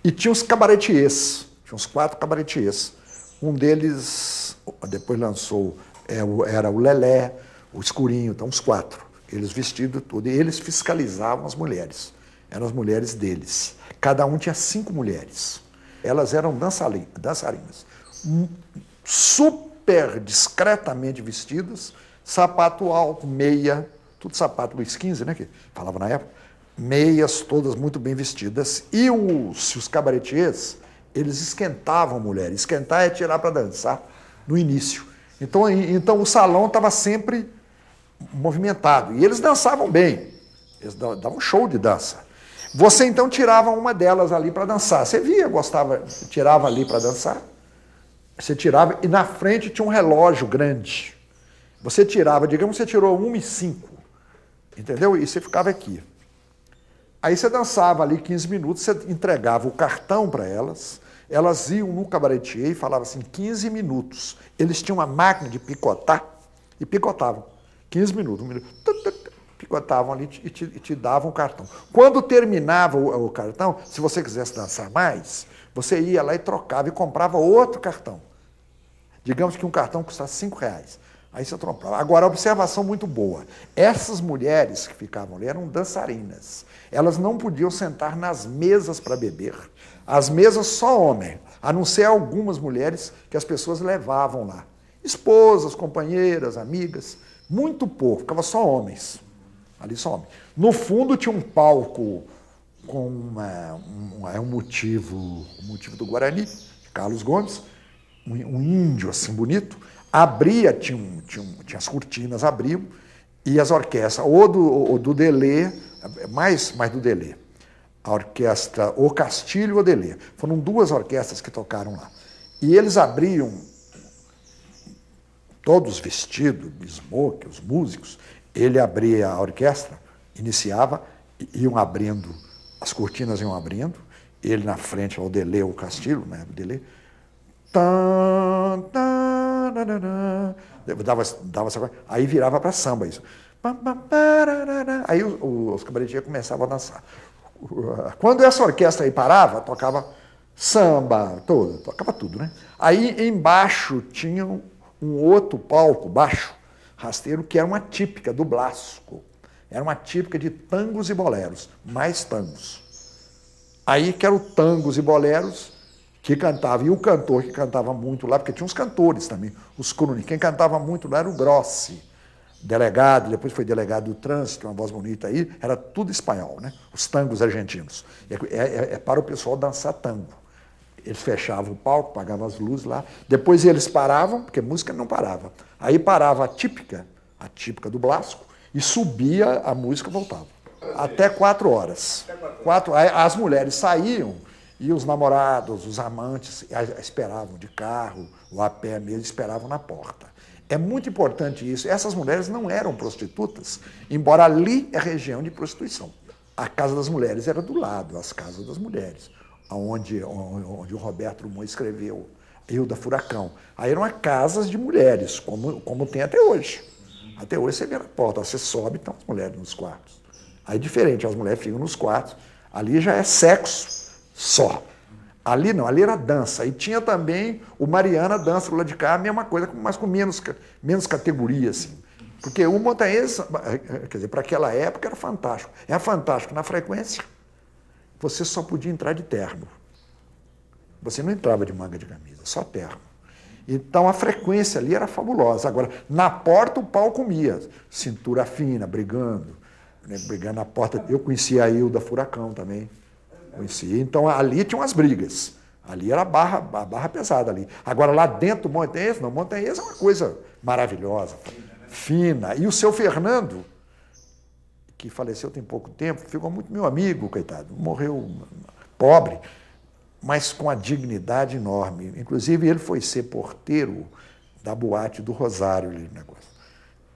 E tinha os cabaretiers, tinha uns 4 cabaretiers. Um deles, depois lançou, era o Lelé, o Escurinho, então uns 4. Eles vestidos tudo, e eles fiscalizavam as mulheres. Eram as mulheres deles. Cada um tinha 5 mulheres. Elas eram dançarinas, super discretamente vestidas, sapato alto, meia, tudo sapato Luiz XV, né, que falava na época, meias todas muito bem vestidas. E os cabaretiers, eles esquentavam a mulher. Esquentar é tirar para dançar no início. Então o salão estava sempre movimentado. E eles dançavam bem. Eles davam um show de dança. Você então tirava uma delas ali para dançar. Você via, gostava, tirava ali para dançar. Você tirava e na frente tinha um relógio grande. Você tirava, digamos, você tirou 1:05, entendeu? E você ficava aqui. Aí você dançava ali 15 minutos, você entregava o cartão para elas, elas iam no cabaretier e falavam assim, 15 minutos. Eles tinham uma máquina de picotar e picotavam. 15 minutos, 1 minuto. Picotavam ali e te davam o cartão. Quando terminava o cartão, se você quisesse dançar mais, você ia lá e trocava e comprava outro cartão. Digamos que um cartão custasse R$5. Aí você trocava. Agora, a observação muito boa. Essas mulheres que ficavam ali eram dançarinas. Elas não podiam sentar nas mesas para beber. As mesas só homem, a não ser algumas mulheres que as pessoas levavam lá. Esposas, companheiras, amigas. Muito pouco, ficava só homens. Ali só homem. No fundo tinha um palco com um motivo do Guarani, Carlos Gomes, um índio assim bonito, abria, tinha as cortinas abriam, e as orquestras, ou do Delê, mais do Delê, a orquestra O Castilho e o Delê. Foram 2 orquestras que tocaram lá. E eles abriam, todos vestidos, de smoke, os músicos. Ele abria a orquestra, iniciava, iam abrindo, as cortinas iam abrindo, ele na frente, o Delê, o Castilho, né, o Delê, dava essa coisa, aí virava para samba isso. Aí os cabaretiers começavam a dançar. Quando essa orquestra aí parava, tocava samba, tocava tudo, né? Aí embaixo tinha um outro palco, baixo, rasteiro, que era uma típica do Blasco. Era uma típica de tangos e boleros, mais tangos. Aí que eram tangos e boleros que cantavam. E o cantor que cantava muito lá, porque tinha uns cantores também, os croones. Quem cantava muito lá era o Grossi, delegado, depois foi delegado do trânsito, uma voz bonita aí, era tudo espanhol, né? Os tangos argentinos. É para o pessoal dançar tango. Eles fechavam o palco, pagavam as luzes lá. Depois eles paravam, porque música não parava. Aí parava a típica do Blasco, e subia a música e voltava. Até 4 horas. As mulheres saíam e os namorados, os amantes, esperavam de carro ou a pé mesmo, esperavam na porta. É muito importante isso. Essas mulheres não eram prostitutas, embora ali é região de prostituição. A Casa das Mulheres era do lado, as Casas das Mulheres, onde o Roberto Drummond escreveu Hilda Furacão. Aí eram casas de mulheres, como tem até hoje. Até hoje você vê na porta, você sobe e estão as mulheres nos quartos. Aí é diferente, as mulheres ficam nos quartos. Ali já é sexo só. Ali não, ali era dança. E tinha também o Mariana Dança do lado de cá, a mesma coisa, mas com menos categoria, assim. Porque o montanhês, quer dizer, para aquela época era fantástico. Era fantástico na frequência. Você só podia entrar de terno. Você não entrava de manga de camisa, só terno. Então a frequência ali era fabulosa. Agora, na porta o pau comia. Cintura fina, brigando, né, brigando na porta. Eu conhecia a Hilda Furacão também. Conhecia. Então ali tinha umas brigas. Ali era a barra pesada ali. Agora lá dentro do Montanhês, não, Montanhês é uma coisa maravilhosa, fina. E o seu Fernando, que faleceu tem pouco tempo, ficou muito meu amigo, coitado. Morreu pobre, mas com a dignidade enorme. Inclusive, ele foi ser porteiro da boate do Rosário ali no negócio.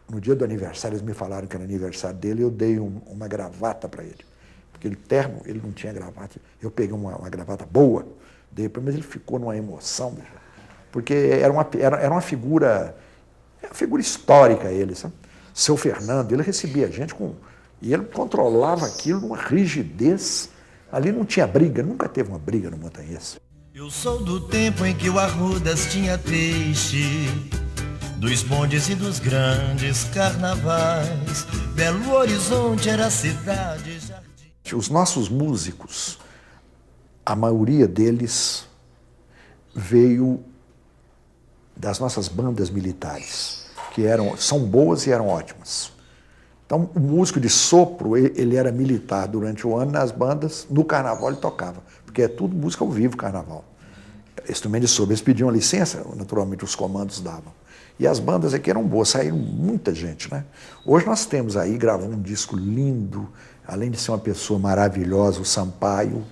No dia do aniversário, eles me falaram que era aniversário dele, eu dei uma gravata para ele. Porque ele terno, ele não tinha gravata. Eu peguei uma gravata boa, dei para ele, mas ele ficou numa emoção, porque era uma figura histórica ele, sabe? Seu Fernando, ele recebia a gente e ele controlava aquilo numa rigidez. Ali não tinha briga, nunca teve uma briga no Montanhês. Eu sou do tempo em que o Arrudas tinha peixe, dos bondes e dos grandes carnavais. Belo Horizonte era cidade, jardim. Os nossos músicos, a maioria deles veio das nossas bandas militares, que são boas e eram ótimas. Então, o músico de sopro, ele era militar durante o ano nas bandas, no carnaval ele tocava, porque é tudo música ao vivo, carnaval. Instrumento de sopro, eles pediam licença, naturalmente os comandos davam. E as bandas aqui eram boas, saíram muita gente, né? Hoje nós temos aí, gravou um disco lindo, além de ser uma pessoa maravilhosa, o Sampaio,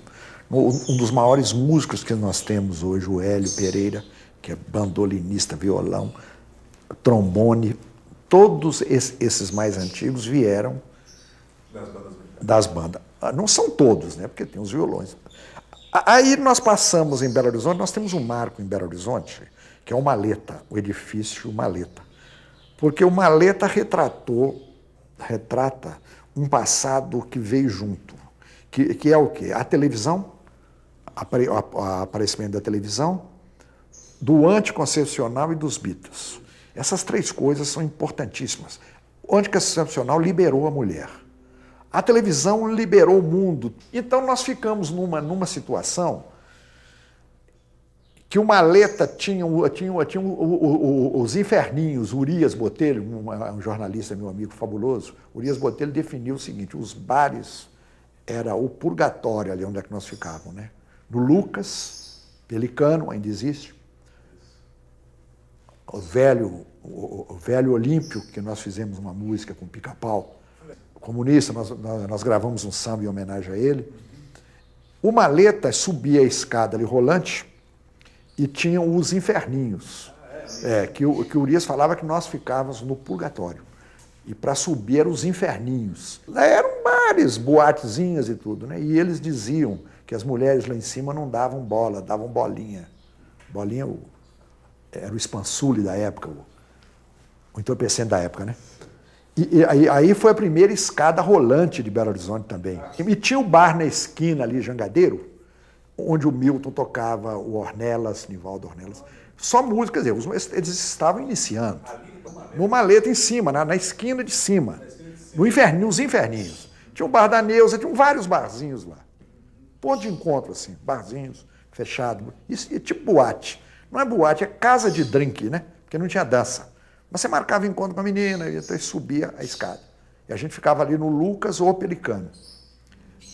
um dos maiores músicos que nós temos hoje, o Hélio Pereira, que é bandolinista, violão, trombone. Todos esses mais antigos vieram das bandas. Não são todos, né? Porque tem os violões. Aí nós passamos em Belo Horizonte, nós temos um marco em Belo Horizonte, que é o Maleta, o edifício Maleta. Porque o Maleta retrata um passado que veio junto, que é o quê? A televisão, o aparecimento da televisão, do anticoncepcional e dos Beatles. Essas três coisas são importantíssimas. O anticoncepcional liberou a mulher. A televisão liberou o mundo. Então nós ficamos numa situação que o Maleta tinha os inferninhos. Urias Botelho, um jornalista, meu amigo fabuloso, Urias Botelho definiu o seguinte: os bares era o purgatório ali onde é que nós ficávamos, né? No Lucas, Pelicano, ainda existe. O velho Olímpio, que nós fizemos uma música com Pica-Pau, comunista, nós gravamos um samba em homenagem a ele. O Maleta subia a escada ali rolante e tinham os inferninhos, que o Urias falava que nós ficávamos no purgatório. E para subir eram os inferninhos. Eram bares, boatezinhas e tudo, né? E eles diziam que as mulheres lá em cima não davam bola, davam bolinha. Bolinha era o Spansuli da época, o entorpecente da época, né? E aí foi a primeira escada rolante de Belo Horizonte também. E tinha o bar na esquina ali, Jangadeiro, onde o Milton tocava, o Ornelas, Nivaldo Ornelas. Só música, quer dizer, eles estavam iniciando. No Maleta em cima, na esquina de cima. Nos inferninhos. Tinha o bar da Neuza, tinham vários barzinhos lá. Ponto de encontro, assim, barzinhos, fechado. Isso, tipo boate. Não é boate, é casa de drink, né? Porque não tinha dança. Mas você marcava encontro com a menina e então subia a escada. E a gente ficava ali no Lucas ou Pelicano.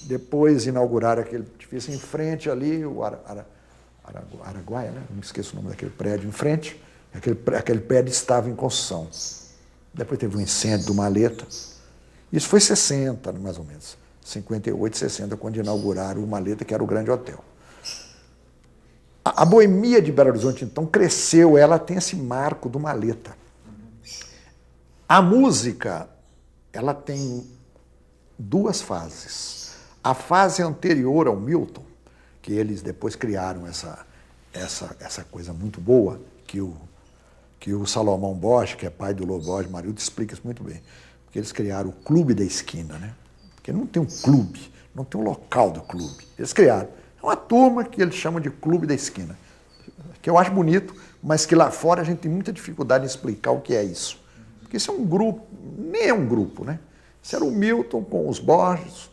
Depois inauguraram aquele edifício em frente ali, o Araguaia, né? Não esqueço o nome daquele prédio em frente. Aquele prédio estava em construção. Depois teve um incêndio do Maleta. Isso foi 60, mais ou menos. 58, 60, quando inauguraram o Maleta, que era o grande hotel. A boemia de Belo Horizonte, então, cresceu. Ela tem esse marco do Maleta. A música, ela tem duas fases. A fase anterior ao Milton, que eles depois criaram essa coisa muito boa, que o Salomão Bosch, que é pai do Lobo Bosch, Marildo, explica isso muito bem. Porque eles criaram o Clube da Esquina, né? Porque não tem um clube, não tem um local do clube. Eles criaram. É uma turma que eles chamam de Clube da Esquina, que eu acho bonito, mas que lá fora a gente tem muita dificuldade em explicar o que é isso. Porque isso é um grupo, nem é um grupo, né? Isso era o Milton com os Borges,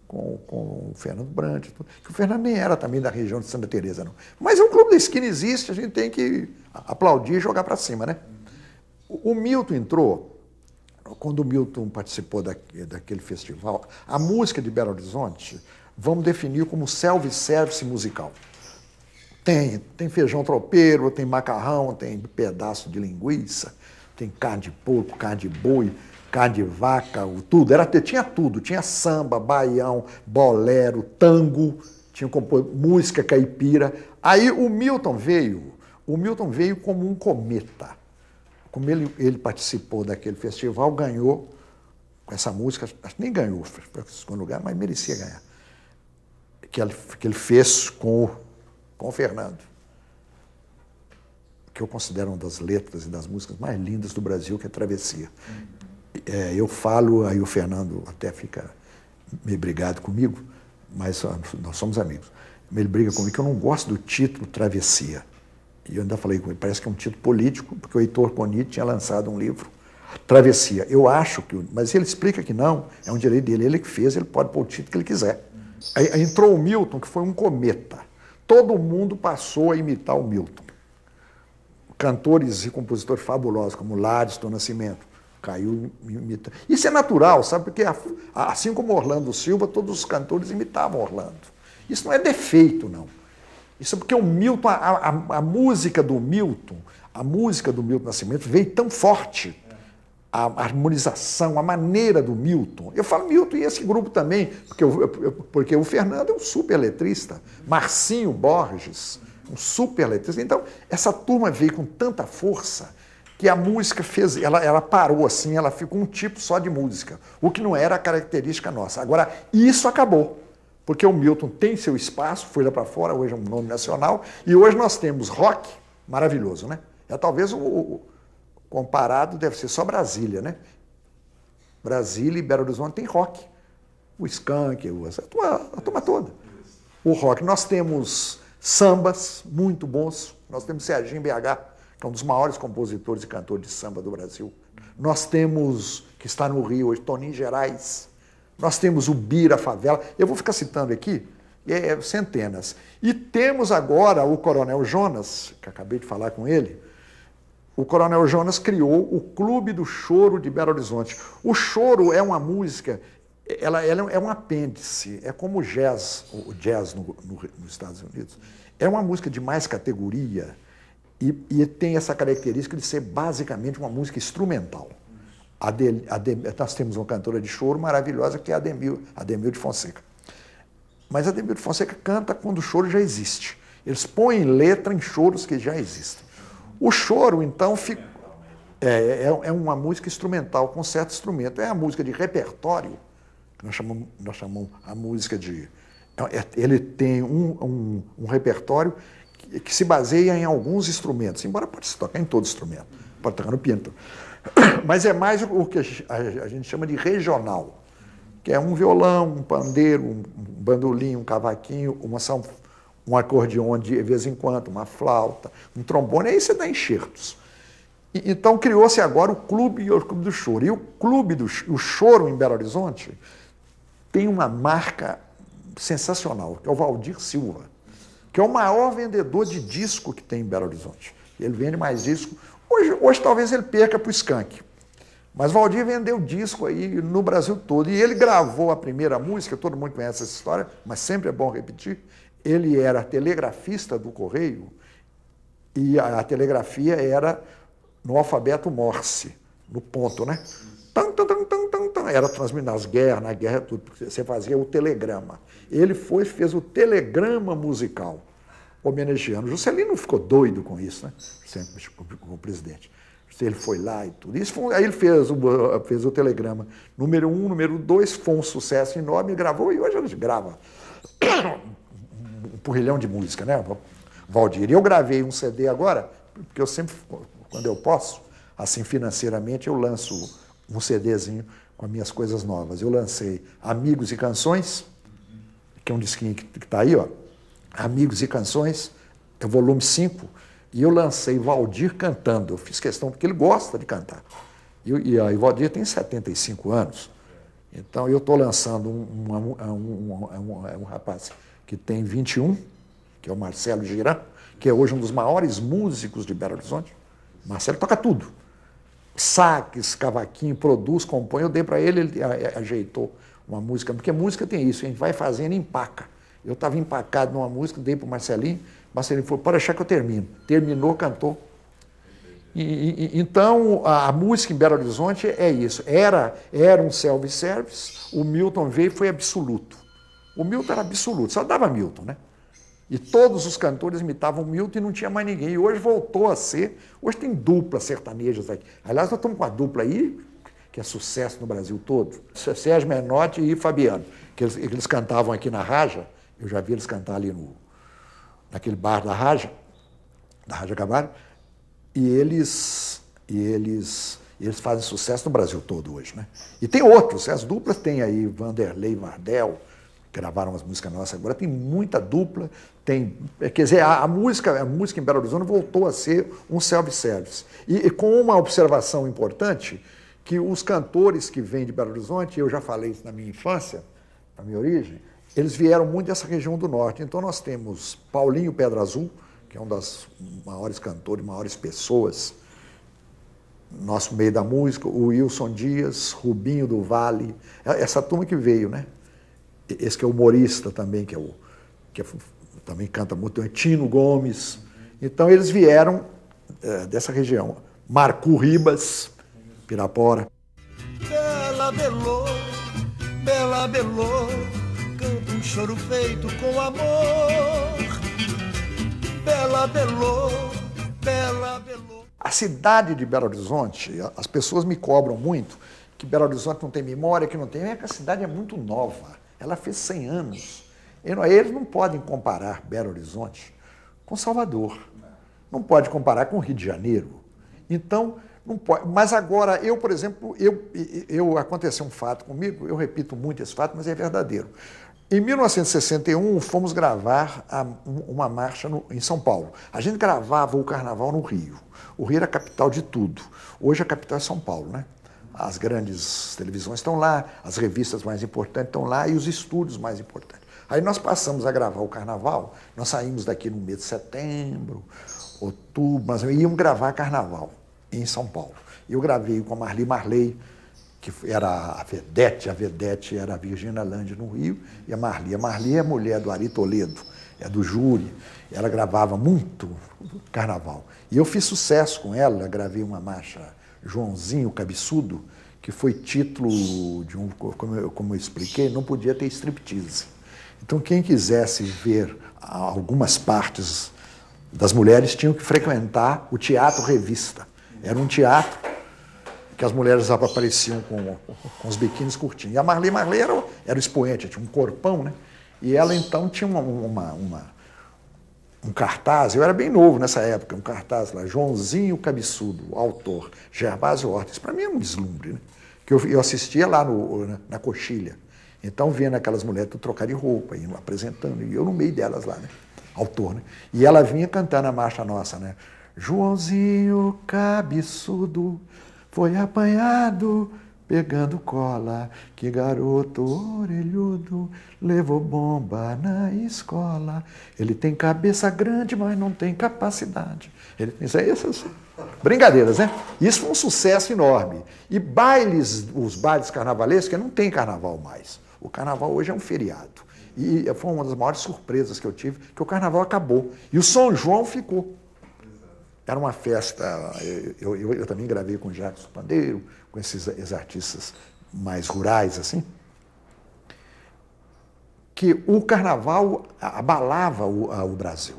com o Fernando Brant, que o Fernando nem era também da região de Santa Teresa, não. Mas o Clube da Esquina existe, a gente tem que aplaudir e jogar para cima, né? O Milton entrou, quando o Milton participou daquele festival, a música de Belo Horizonte, vamos definir como self-service musical. Tem feijão tropeiro, tem macarrão, tem pedaço de linguiça, tem carne de porco, carne de boi, carne de vaca, tudo. Tinha tudo, tinha samba, baião, bolero, tango, tinha música caipira. Aí o Milton veio como um cometa. Como ele participou daquele festival, ganhou com essa música, acho que nem ganhou, foi para o segundo lugar, mas merecia ganhar. Que ele fez com o Fernando, que eu considero uma das letras e das músicas mais lindas do Brasil, que é Travessia. Eu falo, aí o Fernando até fica meio brigado comigo, mas nós somos amigos. Ele briga comigo que eu não gosto do título Travessia. E eu ainda falei com ele, parece que é um título político, porque o Heitor Coni tinha lançado um livro, Travessia. Eu acho que... Mas ele explica que não, é um direito dele, ele que fez, ele pode pôr o título que ele quiser. Aí entrou o Milton, que foi um cometa. Todo mundo passou a imitar o Milton. Cantores e compositores fabulosos, como Ladiston Nascimento, caiu imitando. Isso é natural, sabe? Porque assim como Orlando Silva, todos os cantores imitavam Orlando. Isso não é defeito, não. Isso é porque o Milton, a música do Milton Nascimento veio tão forte. A harmonização, a maneira do Milton. Eu falo Milton e esse grupo também, porque o Fernando é um super letrista, Marcinho Borges, um super letrista. Então, essa turma veio com tanta força que a música ela parou assim, ela ficou um tipo só de música, o que não era a característica nossa. Agora, isso acabou, porque o Milton tem seu espaço, foi lá para fora, hoje é um nome nacional, e hoje nós temos rock maravilhoso, né? É talvez comparado, deve ser só Brasília, né? Brasília e Belo Horizonte tem rock. O Skank, a turma toda. O rock. Nós temos sambas muito bons. Nós temos Serginho BH, que é um dos maiores compositores e cantores de samba do Brasil. Nós temos, que está no Rio hoje, Toninho Gerais. Nós temos o Bira Favela. Eu vou ficar citando aqui centenas. E temos agora o Coronel Jonas, que acabei de falar com ele. O Coronel Jonas criou o Clube do Choro de Belo Horizonte. O choro é uma música, ela é um apêndice, é como o jazz nos Estados Unidos. É uma música de mais categoria e tem essa característica de ser basicamente uma música instrumental. Nós temos uma cantora de choro maravilhosa que é a Ademir de Fonseca. Mas a Ademir de Fonseca canta quando o choro já existe. Eles põem letra em choros que já existem. O choro, então, é uma música instrumental, com certo instrumento. É a música de repertório, que nós chamamos a música de... Ele tem um repertório que se baseia em alguns instrumentos, embora pode se tocar em todo instrumento, pode tocar no piano. Mas é mais o que a gente chama de regional, que é um violão, um pandeiro, um bandolim, um cavaquinho, um acordeon de vez em quando, uma flauta, um trombone, aí você dá enxertos. Então criou-se agora o Clube do Choro. E o Choro em Belo Horizonte tem uma marca sensacional, que é o Valdir Silva, que é o maior vendedor de disco que tem em Belo Horizonte. Ele vende mais disco. Hoje talvez ele perca para o Skank. Mas Valdir vendeu disco aí no Brasil todo. E ele gravou a primeira música, todo mundo conhece essa história, mas sempre é bom repetir. Ele era telegrafista do Correio e a telegrafia era no alfabeto Morse, no ponto, né? Era transmitido nas guerras, na guerra, tudo, porque você fazia o telegrama. Ele fez o telegrama musical, homenageando. Juscelino ficou doido com isso, né? Sempre com o presidente. Ele foi lá e tudo. Aí ele fez o telegrama. Número 1, número 2, foi um sucesso enorme, gravou e hoje a gente grava um porrilhão de música, né? Valdir. E eu gravei um CD agora, porque eu sempre, quando eu posso, assim financeiramente, eu lanço um CDzinho com as minhas coisas novas. Eu lancei Amigos e Canções, que é um disquinho que está aí, ó. Amigos e Canções, é o volume 5, e eu lancei Valdir cantando. Eu fiz questão, porque ele gosta de cantar. E o Valdir tem 75 anos. Então, eu estou lançando um rapaz que tem 21, que é o Marcelo Girão, que é hoje um dos maiores músicos de Belo Horizonte. Marcelo toca tudo. Sax, cavaquinho, produz, compõe. Eu dei para ele, ele ajeitou uma música, porque música tem isso, a gente vai fazendo e empaca. Eu estava empacado numa música, dei para o Marcelinho falou, pode deixar que eu termino. Terminou, cantou. Então, a música em Belo Horizonte é isso. Era um self-service, o Milton veio e foi absoluto. O Milton era absoluto, só dava Milton, né? E todos os cantores imitavam Milton e não tinha mais ninguém. E hoje voltou a ser. Hoje tem duplas sertanejas aqui. Aliás, nós estamos com uma dupla aí, que é sucesso no Brasil todo. Sérgio Menotti e Fabiano, que eles cantavam aqui na Raja. Eu já vi eles cantar ali naquele bar da Raja Cavalho. E eles fazem sucesso no Brasil todo hoje, né? E tem outros. As duplas tem aí Vanderlei e Vardel, gravaram umas músicas nossas agora, tem muita dupla, quer dizer, a música em Belo Horizonte voltou a ser um self-service. E com uma observação importante, que os cantores que vêm de Belo Horizonte, eu já falei isso na minha infância, na minha origem, eles vieram muito dessa região do norte. Então nós temos Paulinho Pedra Azul, que é um dos maiores cantores, maiores pessoas, nosso meio da música, o Wilson Dias, Rubinho do Vale, essa turma que veio, né? Esse que é humorista também, também canta muito, é Tino Gomes. Então eles vieram dessa região. Marcu Ribas, Pirapora. Bela Belô, canta um choro feito com amor. Bela Belô. A cidade de Belo Horizonte, as pessoas me cobram muito que Belo Horizonte não tem memória, que não tem. É que a cidade é muito nova. Ela fez 100 anos. Eles não podem comparar Belo Horizonte com Salvador. Não pode comparar com o Rio de Janeiro. Então, não pode. Mas agora, eu, por exemplo, aconteceu um fato comigo, eu repito muito esse fato, mas é verdadeiro. Em 1961, fomos gravar uma marcha em São Paulo. A gente gravava o carnaval no Rio. O Rio era a capital de tudo. Hoje a capital é São Paulo, né? As grandes televisões estão lá, as revistas mais importantes estão lá e os estúdios mais importantes. Aí nós passamos a gravar o carnaval, nós saímos daqui no mês de setembro, outubro, mas íamos gravar carnaval em São Paulo. Eu gravei com a Marli Marley, que era a vedete era a Virgínia Landi no Rio, e a Marli. A Marli é a mulher do Ari Toledo, é do júri, ela gravava muito carnaval. E eu fiz sucesso com ela, gravei uma marcha Joãozinho Cabeçudo, que foi título de como eu expliquei, não podia ter striptease. Então quem quisesse ver algumas partes das mulheres tinham que frequentar o Teatro Revista. Era um teatro que as mulheres apareciam com os biquínis curtinhos. E a Marli era o expoente, tinha um corpão, né? E ela então tinha um cartaz, eu era bem novo nessa época, um cartaz lá, Joãozinho Cabeçudo, autor, Gervásio Horta. Isso para mim é um deslumbre, né? Que eu assistia lá na coxilha. Então vendo aquelas mulheres trocar de roupa, indo apresentando, e eu no meio delas lá, né? Autor, né? E ela vinha cantando a marcha nossa, né? Joãozinho Cabeçudo foi apanhado pegando cola, que garoto orelhudo levou bomba na escola. Ele tem cabeça grande, mas não tem capacidade. Essas brincadeiras, né? Isso foi um sucesso enorme. E os bailes carnavalescos, que não tem carnaval mais. O carnaval hoje é um feriado. E foi uma das maiores surpresas que eu tive, que o carnaval acabou. E o São João ficou. Era uma festa, eu também gravei com o Jackson Pandeiro, com esses artistas mais rurais, assim, que o carnaval abalava o Brasil.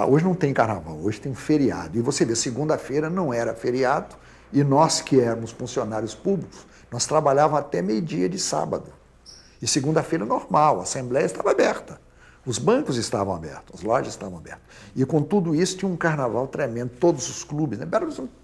Hoje não tem carnaval, hoje tem feriado. E você vê, segunda-feira não era feriado, e nós que éramos funcionários públicos, nós trabalhávamos até meio-dia de sábado. E segunda-feira normal, a Assembleia estava aberta. Os bancos estavam abertos, as lojas estavam abertas. E com tudo isso tinha um carnaval tremendo, todos os clubes, né?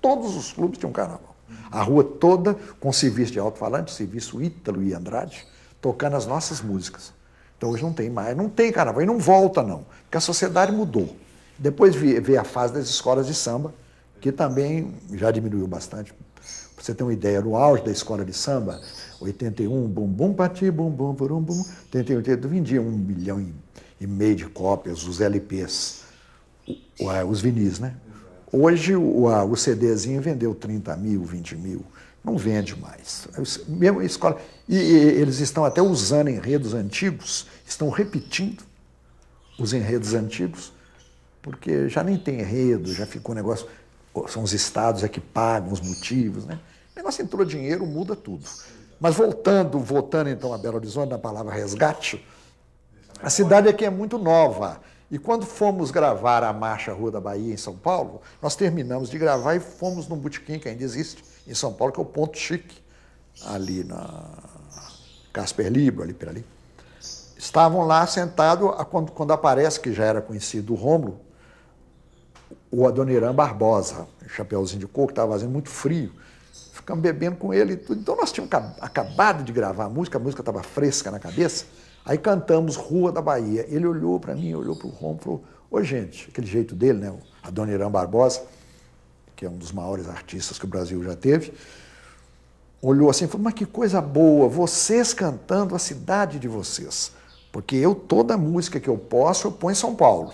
Todos os clubes tinham um carnaval. A rua toda com serviço de alto-falante, serviço Ítalo e Andrade, tocando as nossas músicas. Então hoje não tem mais, não tem carnaval, e não volta não, porque a sociedade mudou. Depois veio a fase das escolas de samba, que também já diminuiu bastante. Para você ter uma ideia, no auge da escola de samba, 81, bum bum pati, bum bum burum bum, 88, vendia 1,5 milhão de cópias, os LPs, os vinis, né? Hoje o CDzinho vendeu 30 mil, 20 mil, não vende mais. Mesmo a escola, e eles estão até usando enredos antigos, estão repetindo os enredos antigos, porque já nem tem enredo, já ficou um negócio, são os estados que pagam os motivos, né? O negócio entrou dinheiro, muda tudo. Mas voltando então a Belo Horizonte, na palavra resgate, a cidade aqui é muito nova. E quando fomos gravar a Marcha Rua da Bahia em São Paulo, nós terminamos de gravar e fomos num botequim que ainda existe em São Paulo, que é o Ponto Chique, ali na Casper Libro, ali por ali. Estavam lá sentados, quando aparece, que já era conhecido o Rômulo, o Adoniran Barbosa, chapeuzinho de coco, estava fazendo muito frio. Ficamos bebendo com ele e tudo. Então nós tínhamos acabado de gravar a música estava fresca na cabeça. Aí cantamos Rua da Bahia. Ele olhou para mim, olhou para o Rômulo e falou: ô gente, aquele jeito dele, né? O Adoniran Barbosa, que é um dos maiores artistas que o Brasil já teve, olhou assim e falou: mas que coisa boa, vocês cantando a cidade de vocês. Porque toda a música que eu posso, eu ponho em São Paulo.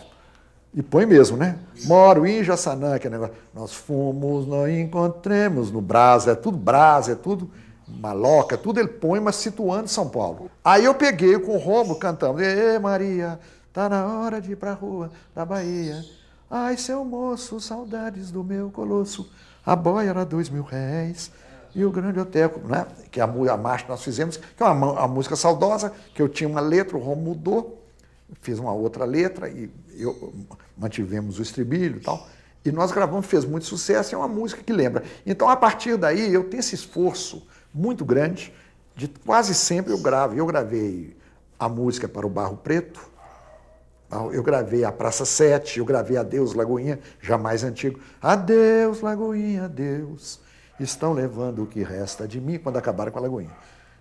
E põe mesmo, né? Moro em Jaçanã, que é negócio. Nós fomos, nós encontremos no Brasa, é tudo Maloca, tudo ele põe, mas situando São Paulo. Aí eu peguei com o Rômulo cantando: Ê Maria, tá na hora de ir pra rua da Bahia. Ai, seu moço, saudades do meu colosso. A boia era R$2.000 e o grande hotel, né? Que é a marcha que nós fizemos, que é uma música saudosa, que eu tinha uma letra, o Rômulo mudou, fez uma outra letra e mantivemos o estribilho e tal. E nós gravamos, fez muito sucesso, é uma música que lembra. Então, a partir daí, eu tenho esse esforço muito grande de quase sempre eu gravo. Eu gravei a música para o Barro Preto, eu gravei a Praça 7, eu gravei Adeus Lagoinha, já mais antigo. Adeus Lagoinha, adeus, estão levando o que resta de mim, quando acabaram com a Lagoinha.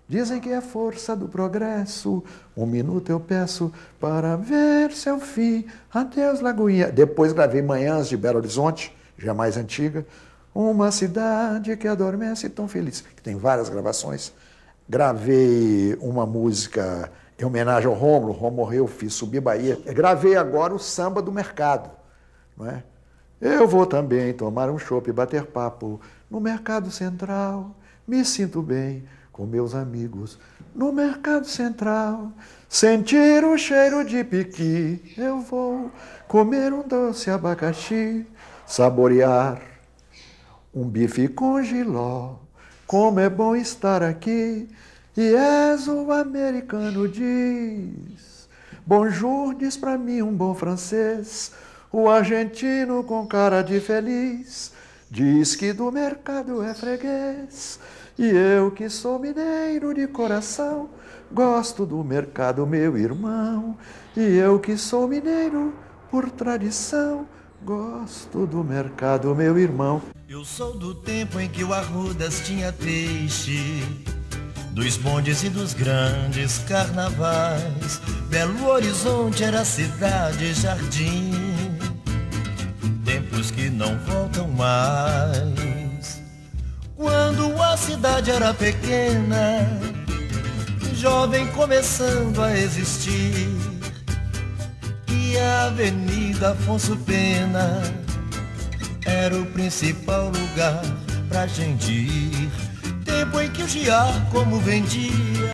Dizem que é força do progresso, 1 minuto eu peço para ver seu fim. Adeus Lagoinha. Depois gravei Manhãs de Belo Horizonte, já mais antiga. Uma cidade que adormece tão feliz, que tem várias gravações. Gravei uma música em homenagem ao Rômulo, o Rômulo morreu, fiz Subir Bahia. Gravei agora o Samba do Mercado, não é? Eu vou também tomar um chopp e bater papo no Mercado Central, me sinto bem com meus amigos no Mercado Central, sentir o cheiro de piqui, eu vou comer um doce abacaxi, saborear um bife com jiló, como é bom estar aqui, e és o americano diz, bonjour diz pra mim um bom francês, o argentino com cara de feliz, diz que do mercado é freguês, e eu que sou mineiro de coração, gosto do mercado, meu irmão, e eu que sou mineiro por tradição, gosto do mercado, meu irmão. Eu sou do tempo em que o Arrudas tinha peixe, dos bondes e dos grandes carnavais. Belo Horizonte era cidade, jardim, tempos que não voltam mais. Quando a cidade era pequena, jovem começando a existir, e a Avenida Afonso Pena era o principal lugar pra gente ir. Tempo em que o Giacomo vendia